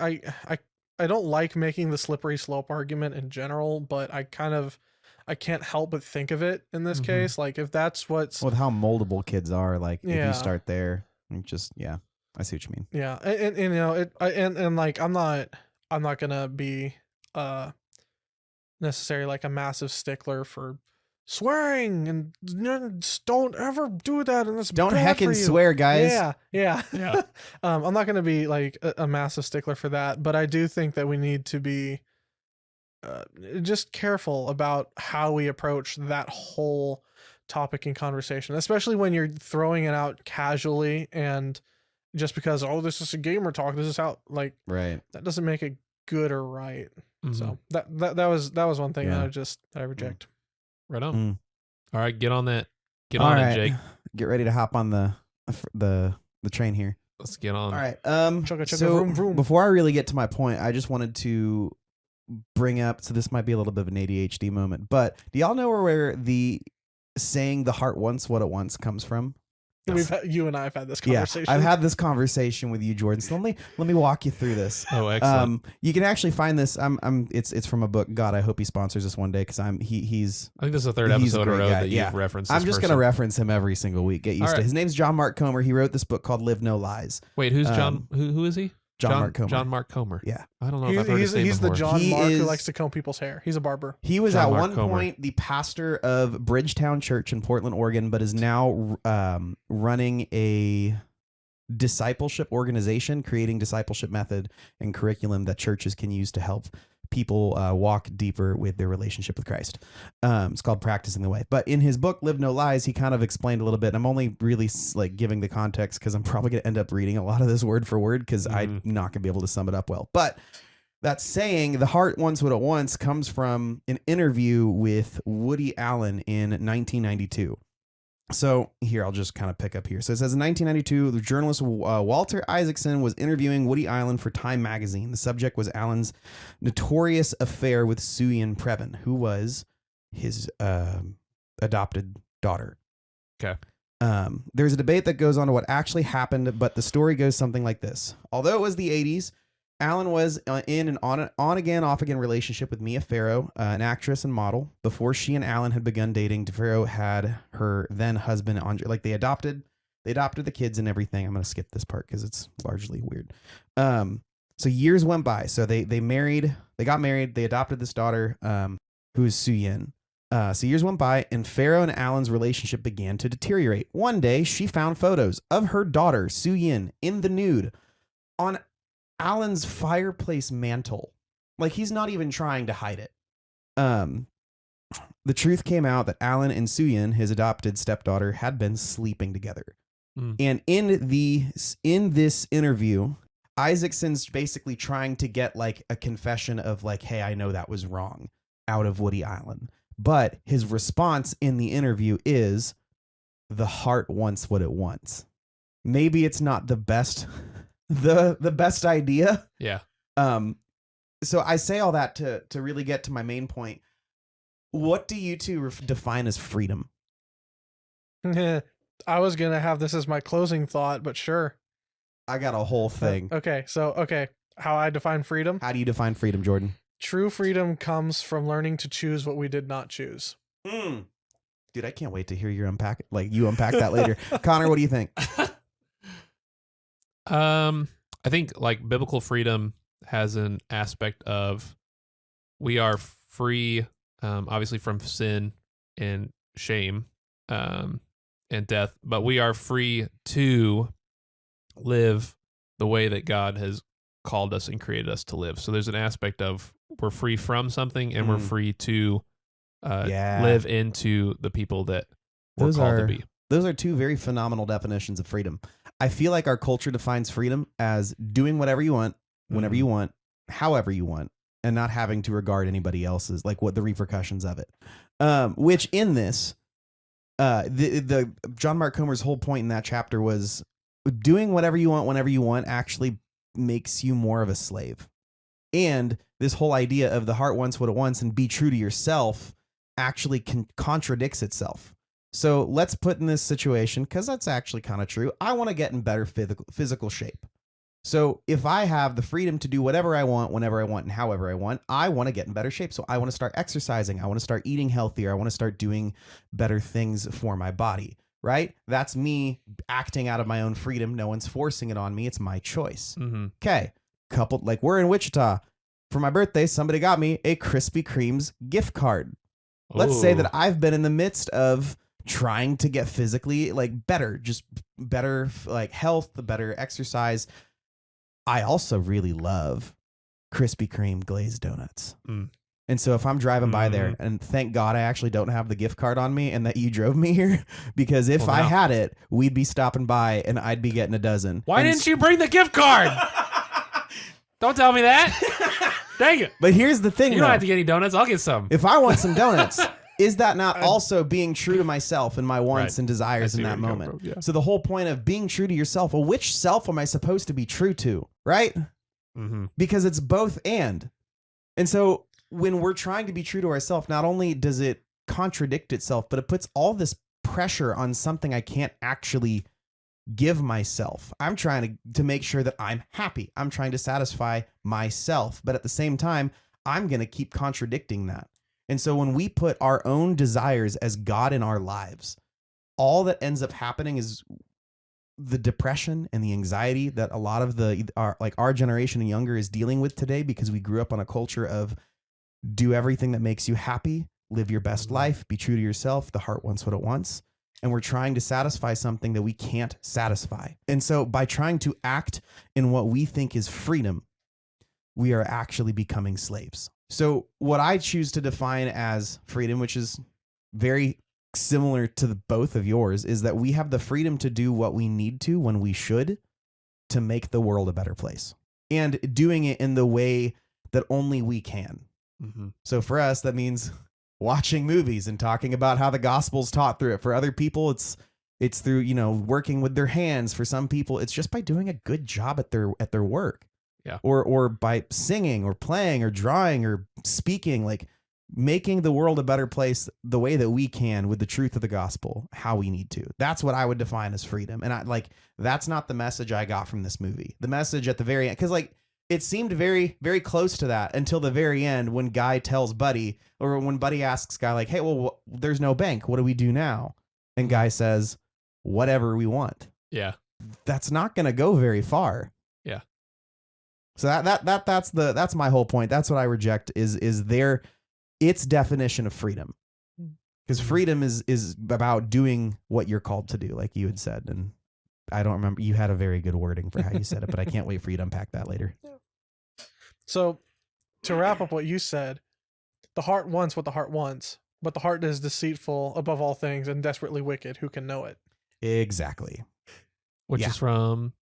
I don't like making the slippery slope argument in general, but I can't help but think of it in this case. Like if that's what's with how moldable kids are, like if Yeah. you start there, just I see what you mean. Yeah, and you know and like I'm not gonna be necessarily like a massive stickler for swearing and just don't ever do that, and it's Don't bad heck for and you. swear, guys. Yeah. Yeah. I'm not gonna be like a massive stickler for that, but I do think that we need to be just careful about how we approach that whole topic in conversation, especially when you're throwing it out casually and just because this is a gamer talk, this is how Right. that doesn't make it good or right. So that was one thing Yeah. that I reject. Right on. All right, get on that. Get All on right. it, Jake. Get ready to hop on the train here. Let's get on. All right. Chugga, chugga, So vroom, vroom. before I really get to my point, I just wanted to bring up. So this might be a little bit of an ADHD moment, but do y'all know where the saying "the heart wants what it wants" comes from? You and I have had this conversation. Yeah, I've had this conversation with you, Jordan. So let me walk you through this. Oh, excellent. You can actually find this. It's from a book. God, I hope he sponsors us one day because he's. I think this is the third he's a episode in a great row guy. that you've referenced. I'm this just person. gonna reference him every single week. Get used All to right. it. His name's John Mark Comer. He wrote this book called "Live No Lies." Wait, who's John? Who is he? John Mark Comer. John Mark Comer. Yeah. I don't know if I've heard his name he's the before. John He Mark who is- likes to comb people's hair. He's a barber. He was John at Mark one Comer. point the pastor of Bridgetown Church in Portland, Oregon, but is now running a discipleship organization, creating discipleship method and curriculum that churches can use to help people walk deeper with their relationship with Christ. It's called Practicing the Way. But in his book, Live No Lies, he kind of explained a little bit. I'm only really giving the context because I'm probably going to end up reading a lot of this word for word because I'm not going to be able to sum it up well. But that saying, the heart wants what it wants, comes from an interview with Woody Allen in 1992. So here, I'll just kind of pick up here. So it says in 1992, the journalist Walter Isaacson was interviewing Woody Allen for Time magazine. The subject was Allen's notorious affair with Suyin Previn, who was his adopted daughter. Okay. There's a debate that goes on to what actually happened, but the story goes something like this. Although it was the 80s, Allen was in an on-again, off-again relationship with Mia Farrow, an actress and model. Before she and Allen had begun dating, Farrow had her then husband, Andre. Like they adopted the kids and everything. I'm going to skip this part because it's largely weird. So years went by. So they got married. They adopted this daughter, who's Suyin. So years went by, and Farrow and Allen's relationship began to deteriorate. One day, she found photos of her daughter, Suyin, in the nude on Allen's fireplace mantle. Like he's not even trying to hide it. The truth came out that Allen and Suyin, his adopted stepdaughter, had been sleeping together. And in this interview, Isaacson's basically trying to get like a confession of like, hey, I know that was wrong out of Woody Allen. But his response in the interview is the heart wants what it wants. Maybe it's not the best the best idea. Yeah. So I say all that to really get to my main point. What do you two define as freedom? I was gonna have this as my closing thought, but sure. I got a whole thing. Okay, how I define freedom? How do you define freedom, Jordan? True freedom comes from learning to choose what we did not choose. Dude, I can't wait to hear you unpack that later. Connor, what do you think? I think like biblical freedom has an aspect of we are free, obviously from sin and shame, and death, but we are free to live the way that God has called us and created us to live. So there's an aspect of we're free from something and we're free to live into the people that we're called to be. Those are two very phenomenal definitions of freedom. I feel like our culture defines freedom as doing whatever you want, whenever you want, however you want, and not having to regard anybody else's, like what the repercussions of it. Which in this, the John Mark Comer's whole point in that chapter was doing whatever you want, whenever you want, actually makes you more of a slave. And this whole idea of the heart wants what it wants and be true to yourself actually contradicts itself. So let's put in this situation, because that's actually kind of true. I want to get in better physical shape. So if I have the freedom to do whatever I want, whenever I want, and however I want to get in better shape. So I want to start exercising. I want to start eating healthier. I want to start doing better things for my body, right? That's me acting out of my own freedom. No one's forcing it on me. It's my choice. Okay. Like we're in Wichita. For my birthday, somebody got me a Krispy Kreme's gift card. Let's say that I've been in the midst of trying to get physically like better, just better like health, better exercise. I also really love Krispy Kreme glazed donuts. And so if I'm driving by there, and thank God I actually don't have the gift card on me and that you drove me here, because if I had it, we'd be stopping by and I'd be getting a dozen. Why didn't you bring the gift card? Don't tell me that. Dang it. But here's the thing, you don't have to get any donuts. I'll get some. If I want some donuts, is that not also being true to myself and my wants and desires in that moment? Yeah. So the whole point of being true to yourself, well, which self am I supposed to be true to, right? Because it's both and. And so when we're trying to be true to ourselves, not only does it contradict itself, but it puts all this pressure on something I can't actually give myself. I'm trying to make sure that I'm happy. I'm trying to satisfy myself. But at the same time, I'm going to keep contradicting that. And so when we put our own desires as God in our lives, all that ends up happening is the depression and the anxiety that a lot of our generation and younger is dealing with today, because we grew up on a culture of do everything that makes you happy, live your best life, be true to yourself. The heart wants what it wants. And we're trying to satisfy something that we can't satisfy. And so by trying to act in what we think is freedom, we are actually becoming slaves. So what I choose to define as freedom, which is very similar to both of yours, is that we have the freedom to do what we need to when we should to make the world a better place, and doing it in the way that only we can. So for us, that means watching movies and talking about how the gospel's taught through it. For other people, it's through, working with their hands. For some people, it's just by doing a good job at their work. Yeah. Or by singing or playing or drawing or speaking, like making the world a better place the way that we can with the truth of the gospel, how we need to. That's what I would define as freedom. And that's not the message I got from this movie. The message at the very end, because it seemed very, very close to that until the very end, when Guy tells Buddy, or when Buddy asks Guy, like, hey, well, there's no bank. What do we do now? And Guy says, whatever we want. Yeah. That's not going to go very far. Yeah. So that's my whole point. That's what I reject is its definition of freedom. Because freedom is about doing what you're called to do, like you had said. And I don't remember, you had a very good wording for how you said it, but I can't wait for you to unpack that later. So to wrap up what you said, the heart wants what the heart wants, but the heart is deceitful above all things and desperately wicked. Who can know it? Exactly. Which is from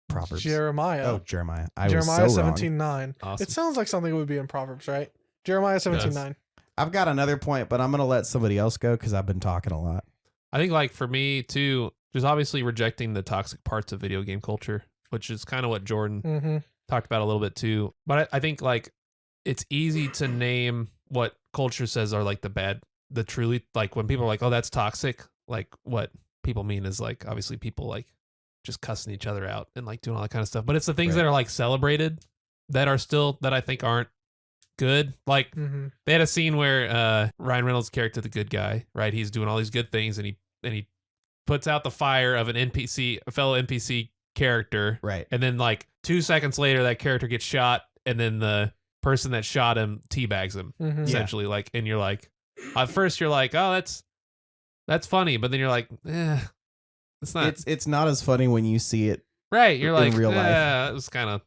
Proverbs. Jeremiah. Oh, Jeremiah. Jeremiah was so 17:9. Awesome. It sounds like something that would be in Proverbs, right? Jeremiah 17:9. I've got another point, but I'm going to let somebody else go because I've been talking a lot. I think, like, for me too, just obviously rejecting the toxic parts of video game culture. which is kind of what Jordan Mm-hmm. talked about a little bit too. But I think like it's easy to name what culture says are like the truly, like when people are like, oh, that's toxic, like what people mean is like obviously people like just cussing each other out and like doing all that kind of stuff. But it's the things that are like celebrated that are still, that I think aren't good. Like they had a scene where Ryan Reynolds' character, the good guy, right? He's doing all these good things and he puts out the fire of a fellow NPC character. Right. And then like 2 seconds later, that character gets shot, and then the person that shot him teabags him, essentially. Like, and you're like, at first you're like, oh, that's funny, but then you're like, it's not. It's not as funny when you see it. Right. You're like, real life. It was kind of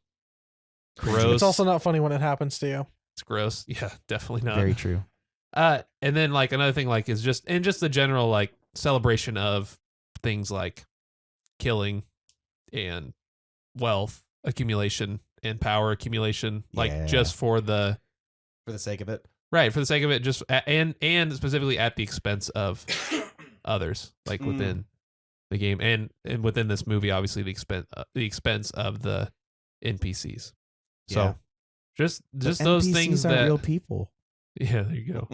gross. It's also not funny when it happens to you. It's gross. Yeah, definitely not. Very true. And then like another thing like is just the general like celebration of things like killing and wealth accumulation and power accumulation, like just for the sake of it. Right, for the sake of it, just and specifically at the expense of others, like within the game and within this movie, obviously the expense of the NPCs. So just those NPCs things aren't that real people. Yeah, there you go.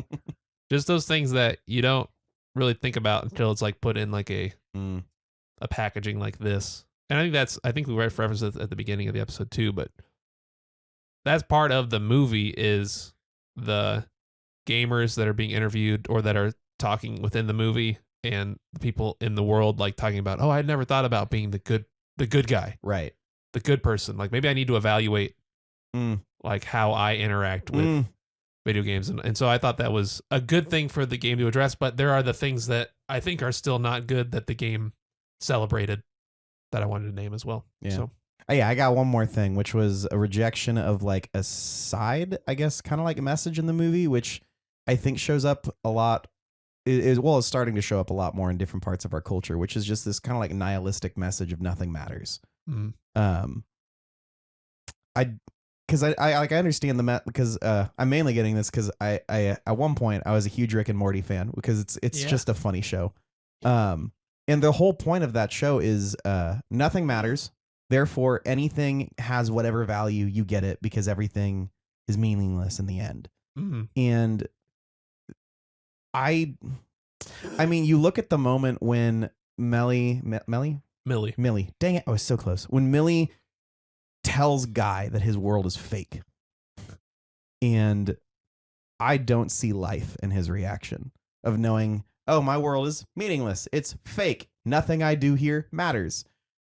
Just those things that you don't really think about until it's like put in like a packaging like this. And I think we referenced it at the beginning of the episode too, but that's part of the movie is the gamers that are being interviewed or that are talking within the movie and the people in the world like talking about, oh, I'd never thought about being the good guy. Right. The good person. Like maybe I need to evaluate like how I interact with video games. And so I thought that was a good thing for the game to address, but there are the things that I think are still not good that the game celebrated that I wanted to name as well. Yeah. So I got one more thing, which was a rejection of like a side, I guess, kind of like a message in the movie, which I think shows up a lot. Is starting to show up a lot more in different parts of our culture, which is just this kind of like nihilistic message of nothing matters. Because I understand because I'm mainly getting this because I at one point I was a huge Rick and Morty fan because it's just a funny show. And the whole point of that show is nothing matters. Therefore, anything has whatever value, you get it because everything is meaningless in the end. And I mean, you look at the moment when Millie. Dang it, I was so close. When Millie tells Guy that his world is fake. And I don't see life in his reaction of knowing, oh, my world is meaningless. It's fake. Nothing I do here matters.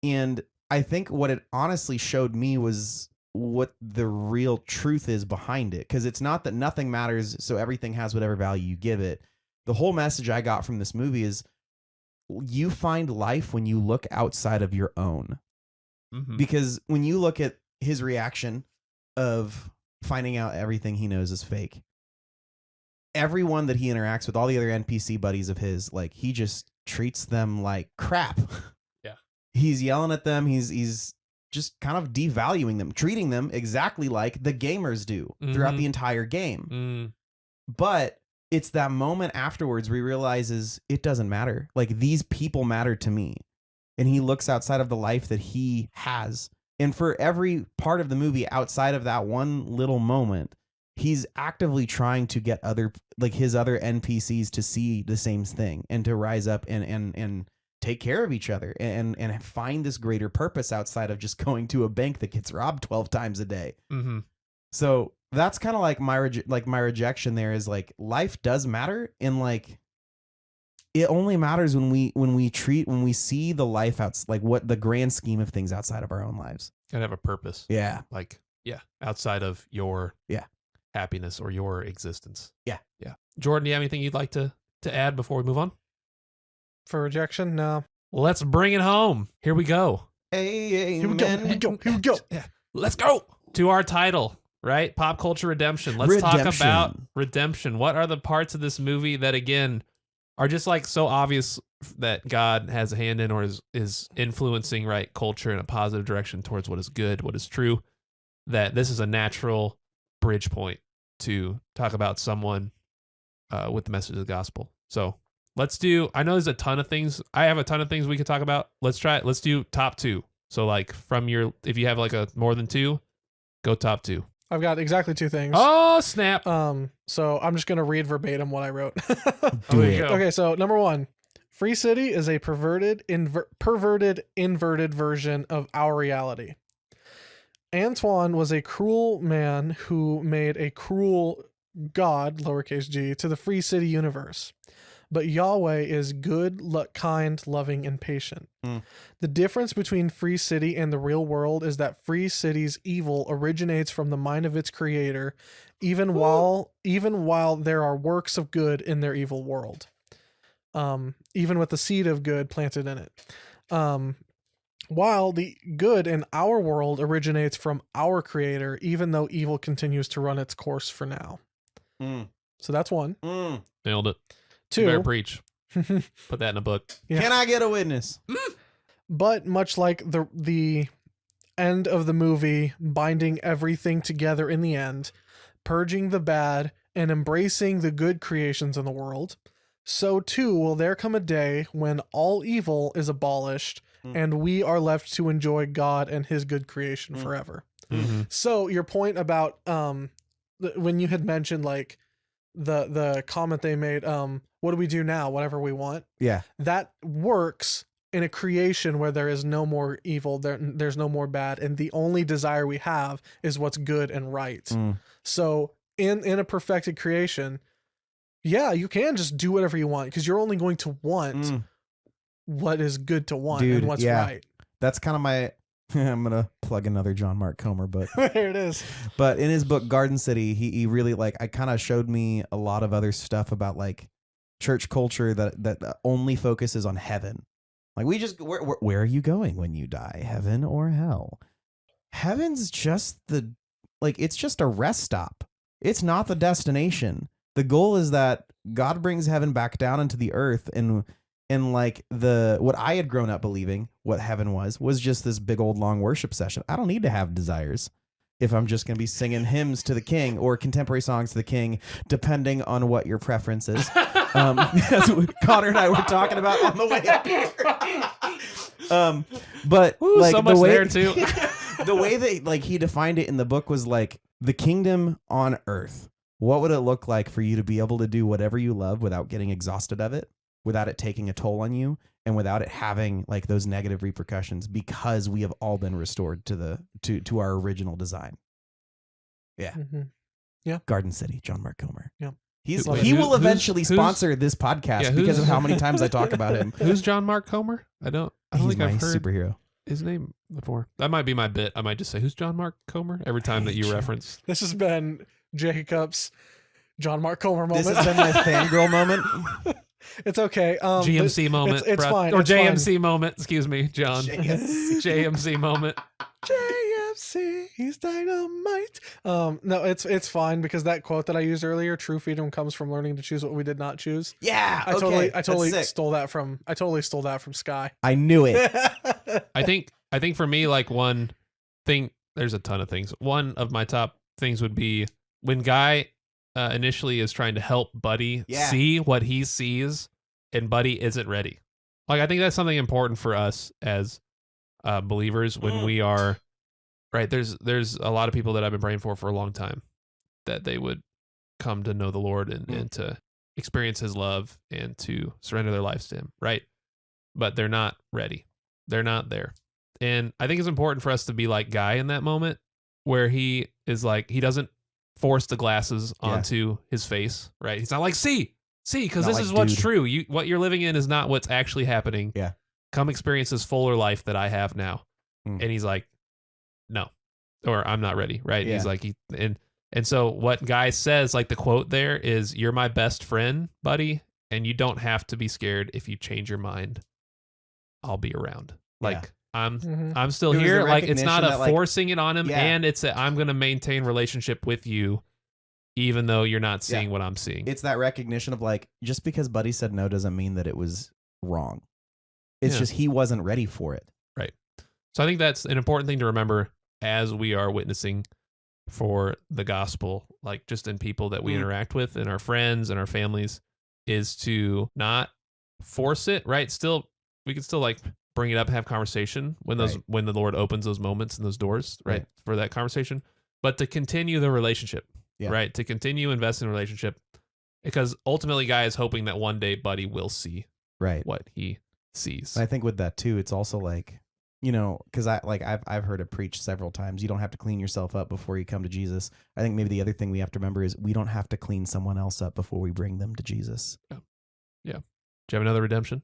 And I think what it honestly showed me was what the real truth is behind it. Because it's not that nothing matters, so everything has whatever value you give it. The whole message I got from this movie is you find life when you look outside of your own. Because when you look at his reaction of finding out everything he knows is fake, everyone that he interacts with, all the other NPC buddies of his, like he just treats them like crap. Yeah. He's yelling at them. He's just kind of devaluing them, treating them exactly like the gamers do throughout the entire game. But it's that moment afterwards where he realizes it doesn't matter. Like these people matter to me. And he looks outside of the life that he has. And for every part of the movie outside of that one little moment, he's actively trying to get his other NPCs to see the same thing and to rise up and take care of each other and find this greater purpose outside of just going to a bank that gets robbed 12 times a day. So that's kind of like my rejection there is like life does matter. And like, it only matters when we see the life like what the grand scheme of things outside of our own lives. Gotta have a purpose. Yeah. Like, outside of your happiness or your existence. Yeah. Jordan, do you have anything you'd like to add before we move on? For rejection? No. Let's bring it home. Here we go. Here we go. Yeah. Let's go to our title, right? Pop culture redemption. Let's talk about redemption. What are the parts of this movie that, again, are just like so obvious that God has a hand in or is influencing right culture in a positive direction towards what is good, what is true, that this is a natural bridge point to talk about someone with the message of the gospel. So I know there's a ton of things. I have a ton of things we could talk about. Let's try it. Let's do top 2. So like if you have like a more than 2, go top 2. I've got exactly 2 things. Oh, snap. So I'm just going to read verbatim what I wrote. Do it. Okay, so number 1, Free City is a perverted, inverted version of our reality. Antoine was a cruel man who made a cruel God, lowercase g, to the Free City universe. But Yahweh is good, kind, loving, and patient. The difference between Free City and the real world is that Free City's evil originates from the mind of its creator, even while there are works of good in their evil world. Even with the seed of good planted in it. While the good in our world originates from our creator, even though evil continues to run its course for now. So that's 1. Nailed it. 2. You better preach. Put that in a book. Yeah. Can I get a witness? But much like the end of the movie, binding everything together in the end, purging the bad and embracing the good creations in the world, so too will there come a day when all evil is abolished and we are left to enjoy God and his good creation forever. Mm-hmm. So your point about when you had mentioned like the comment they made, what do we do now? Whatever we want. Yeah. That works in a creation where there is no more evil, there's no more bad, and the only desire we have is what's good and right. So in a perfected creation, yeah, you can just do whatever you want because you're only going to want what is good to want and what's right. That's kind of my I'm going to plug another John Mark Comer book. There it is. But in his book Garden City, he really I kind of showed me a lot of other stuff about like church culture that only focuses on heaven. Like where are you going when you die? Heaven or hell? Heaven's just it's just a rest stop. It's not the destination. The goal is that God brings heaven back down into the earth, and like what I had grown up believing what heaven was just this big old long worship session. I don't need to have desires if I'm just going to be singing hymns to the king or contemporary songs to the king, depending on what your preference is. That's what Connor and I were talking about on the way up here. But Ooh, like so the much way there too. the way that like he defined it in the book was like the kingdom on earth. What would it look like for you to be able to do whatever you love without getting exhausted of it, without it taking a toll on you, and without it having like those negative repercussions, because we have all been restored to our original design. Yeah. Mm-hmm. Yeah. Garden City, John Mark Comer. Yeah. He will eventually sponsor this podcast because of how many times I talk about him. Who's John Mark Comer? I don't He's think my I've heard superhero. his name before. That might be my bit. I might just say, who's John Mark Comer every time that you reference. This has been Jacob's John Mark Comer moment. This has been my fangirl moment. It's okay. GMC moment. It's fine. Or it's JMC fine. moment. Excuse me, John. JMC moment. JMC, he's dynamite. No, it's fine because that quote that I used earlier, true freedom comes from learning to choose what we did not choose. Yeah. I totally stole that from Sky. I knew it. I think for me, like one thing, there's a ton of things. One of my top things would be when Guy initially is trying to help Buddy see what he sees, and Buddy isn't ready. Like, I think that's something important for us as believers when we are right. There's a lot of people that I've been praying for a long time that they would come to know the Lord and to experience His love and to surrender their lives to Him. Right, but they're not ready. They're not there. And I think it's important for us to be like Guy in that moment where he is like, he doesn't force the glasses onto his face, right? He's not like, see, because this is what's true. What you're living in is not what's actually happening. Yeah. Come experience this fuller life that I have now. And he's like, no, or I'm not ready, right? Yeah. He's like, and so what Guy says, like the quote there is, you're my best friend, buddy, and you don't have to be scared if you change your mind. I'll be around. Like, I'm still here. Like, it's not a forcing it on him, and it's I'm going to maintain relationship with you, even though you're not seeing what I'm seeing. It's that recognition of like, just because Buddy said no doesn't mean that it was wrong. It's just he wasn't ready for it. Right. So I think that's an important thing to remember as we are witnessing for the gospel, like just in people that we interact with and our friends and our families, is to not force it, right? Still, we can still like bring it up, have conversation when those Right. when the Lord opens those moments and those doors, right, for that conversation, but to continue the relationship, Yeah. right, to continue investing in a relationship, because ultimately, Guy is hoping that one day Buddy will see Right. what he sees. And I think with that too, it's also like, because I've heard it preached several times. You don't have to clean yourself up before you come to Jesus. I think maybe the other thing we have to remember is we don't have to clean someone else up before we bring them to Jesus. Yeah. Do you have another redemption,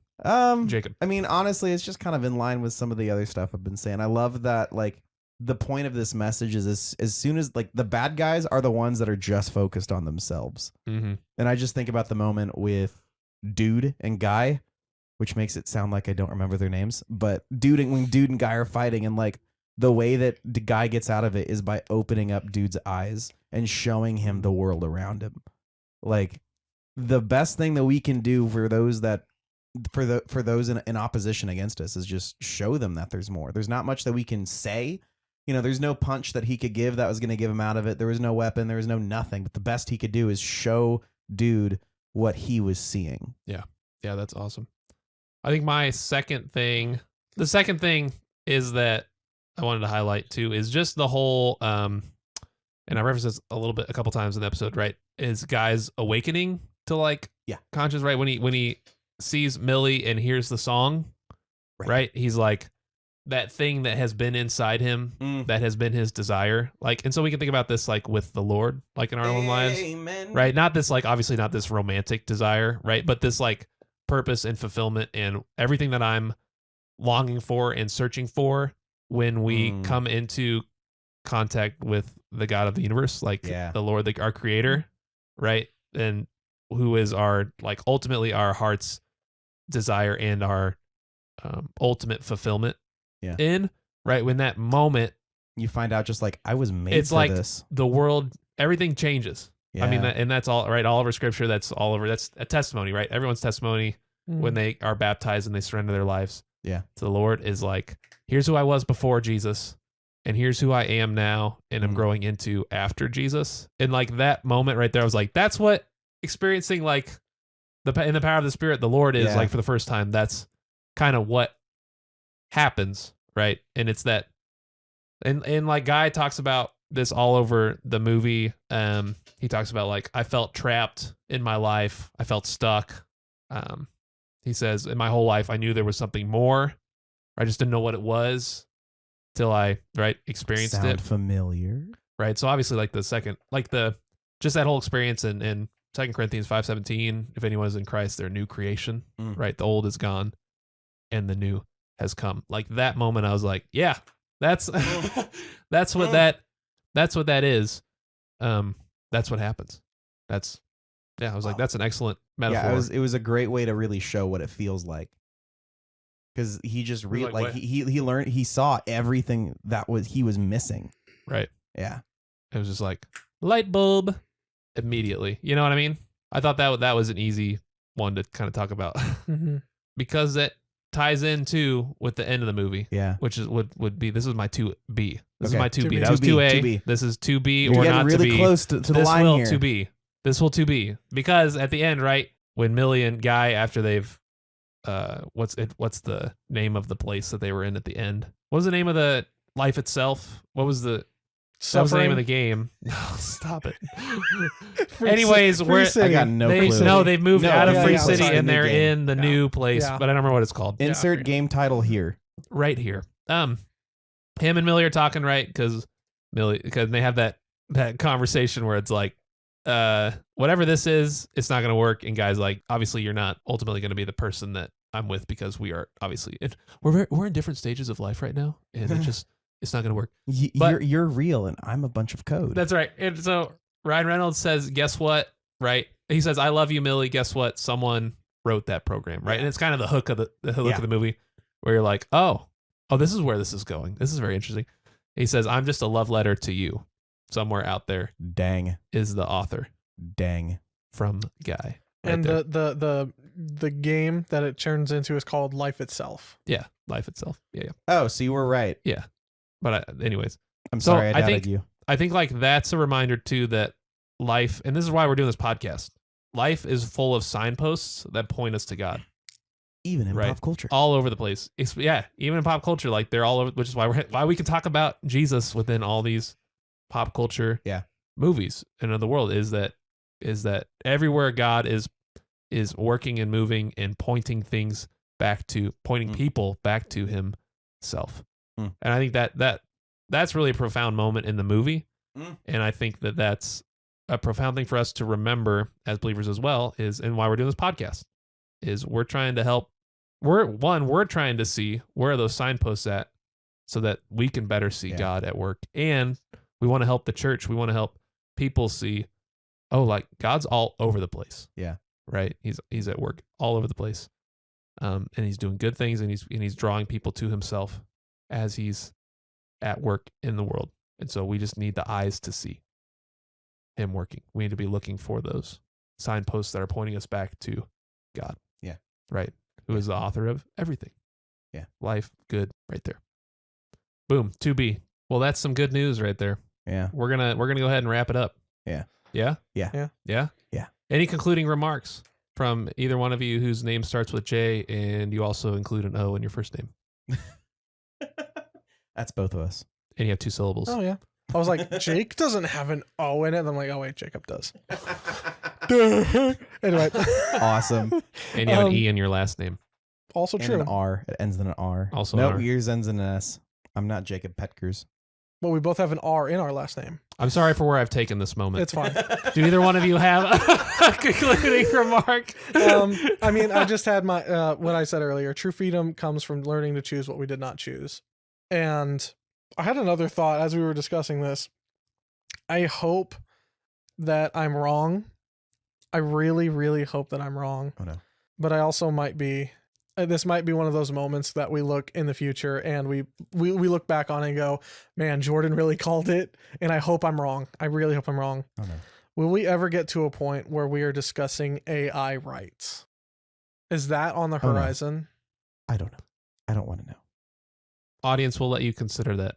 Jacob? I mean, honestly, it's just kind of in line with some of the other stuff I've been saying. I love that, like, the point of this message is as soon as, like, the bad guys are the ones that are just focused on themselves. Mm-hmm. And I just think about the moment with Dude and Guy, which makes it sound like I don't remember their names, but when Dude and Guy are fighting, and like the way that the Guy gets out of it is by opening up Dude's eyes and showing him the world around him. Like, the best thing that we can do for those in opposition against us is just show them that there's more. There's not much that we can say. There's no punch that he could give that was going to give him out of it. There was no weapon. There was no nothing. But the best he could do is show Dude what he was seeing. Yeah, that's awesome. I think the second thing is that I wanted to highlight too is just the whole, and I referenced this a couple times in the episode, right? Is Guy's awakening to like conscious, right? When he sees Millie and hears the song, right? He's like, that thing that has been inside him, that has been his desire. Like, and so we can think about this like with the Lord, like in our own lives, right? Not this, like, obviously not this romantic desire, right? But this like purpose and fulfillment and everything that I'm longing for and searching for when we come into contact with the God of the universe, like the Lord, like our creator, right? And who is our, like, ultimately our heart's desire and our ultimate fulfillment in, right? When that moment, you find out just like, I was made it's for like this. The world, everything changes. I mean, and that's all, right? All over scripture, that's all over. That's a testimony, right? Everyone's testimony when they are baptized and they surrender their lives to the Lord is like, here's who I was before Jesus, and here's who I am now, and I'm growing into after Jesus. And like that moment right there, I was like, that's what experiencing like in the power of the Spirit, the Lord is like for the first time. That's kind of what happens, right? And it's that, and like Guy talks about this all over the movie. He talks about like, I felt trapped in my life. I felt stuck. He says, in my whole life, I knew there was something more. I just didn't know what it was till I experienced it. Familiar, right? So obviously, like the second, like just that whole experience in 2 Corinthians 5:17. If anyone is in Christ, they're a new creation, right? The old is gone, and the new has come. Like that moment, I was like, yeah, that's that's what that is. That's what happens. I was like, that's an excellent metaphor. Yeah, it was a great way to really show what it feels like. Because he just he learned, he saw everything that he was missing. Right. Yeah. It was just like light bulb immediately. You know what I mean? I thought that was an easy one to kind of talk about because that ties in too with the end of the movie. Yeah. Which is would be, this is my 2B. This is my 2B. 2B. That was 2A. 2B. This is 2B You're or not really 2B. close to the this line will here. 2B. This will 2B because at the end, right, when Millie and Guy, after they've what's the name of the place that they were in at the end? What was the name of the life itself? What was the name of the game? No, stop it. Anyways, I got no clue. No, they've moved out of Free City sorry, and they're game. in the new place, but I don't remember what it's called. Insert game title here. Right here. Him and Millie are talking, right? Because they have that conversation where it's like, whatever this is, it's not going to work. And Guy's like, obviously you're not ultimately going to be the person that I'm with, because we are obviously, we're in different stages of life right now, and it's not going to work. You're real and I'm a bunch of code. That's right. And so Ryan Reynolds says, guess what? Right. He says, I love you, Millie. Guess what? Someone wrote that program. Right. And it's kind of the hook of the movie where you're like, oh, this is where this is going. This is very interesting. He says, I'm just a love letter to you. Somewhere out there. Dang. Is the author. Dang. From Guy. Right and there. the game that it turns into is called Life Itself. Yeah. Life itself. Yeah. Oh, so you were right. Yeah. But anyways. I'm sorry I doubted you. I think like that's a reminder too that life, and this is why we're doing this podcast, life is full of signposts that point us to God. even in Right. pop culture. all over the place. Even in pop culture, like they're all over, which is why we can talk about Jesus within all these pop culture movies and in the world is that everywhere God is working and moving and pointing things back to people back to himself. And I think that's really a profound moment in the movie. And I think that's a profound thing for us to remember as believers as well and why we're doing this podcast is we're trying to help. We're trying to see where are those signposts at so that we can better see God at work. And we want to help the church. We want to help people see, like God's all over the place. Yeah. Right. He's at work all over the place. And he's doing good things and he's drawing people to himself as he's at work in the world. And so we just need the eyes to see him working. We need to be looking for those signposts that are pointing us back to God. Yeah. Right. Who is the author of everything. Yeah. Life, good, right there. Boom. 2B. Well, that's some good news right there. Yeah. We're gonna go ahead and wrap it up. Yeah. Yeah? Yeah. Yeah. Yeah? Yeah. Any concluding remarks from either one of you whose name starts with J and you also include an O in your first name? That's both of us. And you have 2 syllables. Oh yeah. I was like, Jake doesn't have an O in it. And I'm like, oh wait, Jacob does. Anyway. Awesome. And you have an E in your last name. Also And true. an R. It ends in an R. Also no, an R. yours ends in an S. I'm not Jacob Petkers. But we both have an R in our last name. I'm sorry for where I've taken this moment. It's fine. Do either one of you have a concluding remark? I mean, I just had my what I said earlier. True freedom comes from learning to choose what we did not choose. And I had another thought as we were discussing this. I hope that I'm wrong. I really, really hope that I'm wrong. Oh no. But I also might be. This might be one of those moments that we look in the future and we look back on it and go, man, Jordan really called it. And I hope I'm wrong. I really hope I'm wrong. Oh no. Will we ever get to a point where we are discussing AI rights? Is that on the Oh, no. horizon? I don't know. I don't want to know. Audience will let you consider that.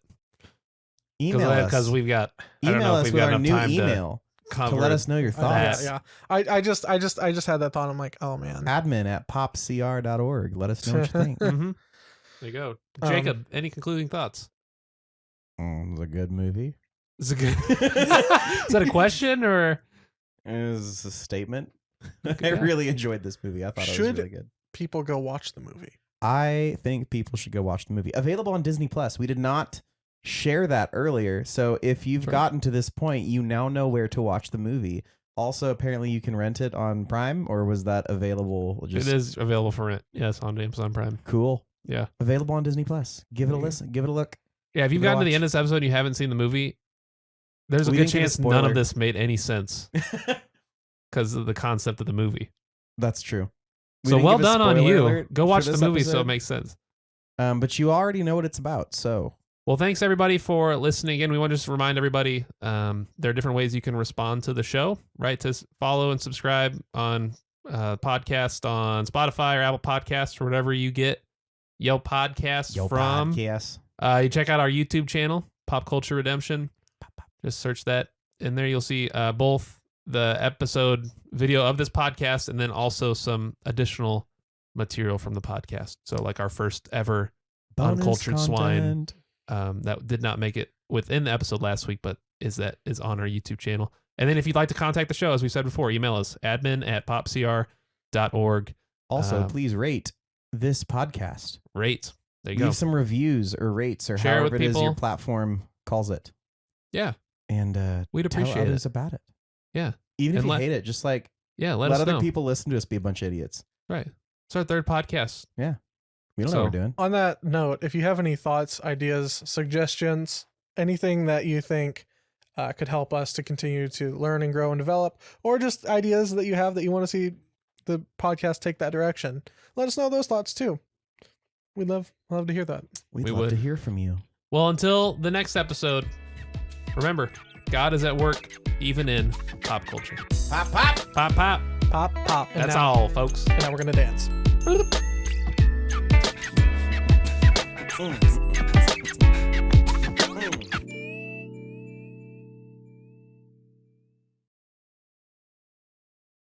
Email us. Because we've got, I don't Email know if us we've with got our enough new time email to to cover let us know your thoughts. Yeah. I just had that thought. I'm like, oh man. Admin@popcr.org. Let us know what you think. Mhm. There you go. Jacob, any concluding thoughts? It was a good movie. Is it good? Is that a question or? It was a statement. I Yeah. really enjoyed this movie. I thought it was Should- really good. People go watch the movie. I think people should go watch the movie. Available on Disney Plus. We did not share that earlier. So if you've Sure. gotten to this point, you now know where to watch the movie. Also, apparently you can rent it on Prime, or was that available? It is available for rent. Yes, on Amazon Prime. Cool. Yeah. Available on Disney Plus. Give it a listen. Give it a look. Yeah, if you've Give it a gotten to the watch. end of this episode and you haven't seen the movie, there's a We good didn't give a chance none spoiler. of this made any sense because of the concept of the movie. That's true. We So didn't well give a done on spoiler you. alert Go for watch the this movie so it episode. makes sense. But you already know what it's about. So Well, thanks everybody for listening. Again, we want to just remind everybody there are different ways you can respond to the show, right? To follow and subscribe on podcast on Spotify or Apple Podcasts or whatever you get Yo Podcasts from. podcast. You check out our YouTube channel, Pop Culture Redemption. Just search that in there. You'll see both the episode video of this podcast and then also some additional material from the podcast. So like our first ever Bonus Uncultured Swine. content. That did not make it within the episode last week, but is on our YouTube channel. And then if you'd like to contact the show, as we said before, email us admin@popcr.org. Also, please rate this podcast. Rate. There you Leave go. some reviews or rates or Share it with however it is your people. platform calls it. Yeah. And We'd tell appreciate others it. about it. Yeah. Even if And you let- hate it, just like Yeah. let Let us other know. people listen to us be a bunch of idiots. Right. It's our third podcast. We don't know So- what we're doing. On that note, if you have any thoughts, ideas, suggestions, anything that you think could help us to continue to learn and grow and develop, or just ideas that you have that you want to see the podcast take that direction, let us know those thoughts too. We'd love to hear that. We'd we love would. to hear from you. Well, until the next episode, remember, God is at work even in pop culture. Pop, pop. Pop, pop. Pop, pop. And That's now, all, folks. And now we're going to dance. Mm.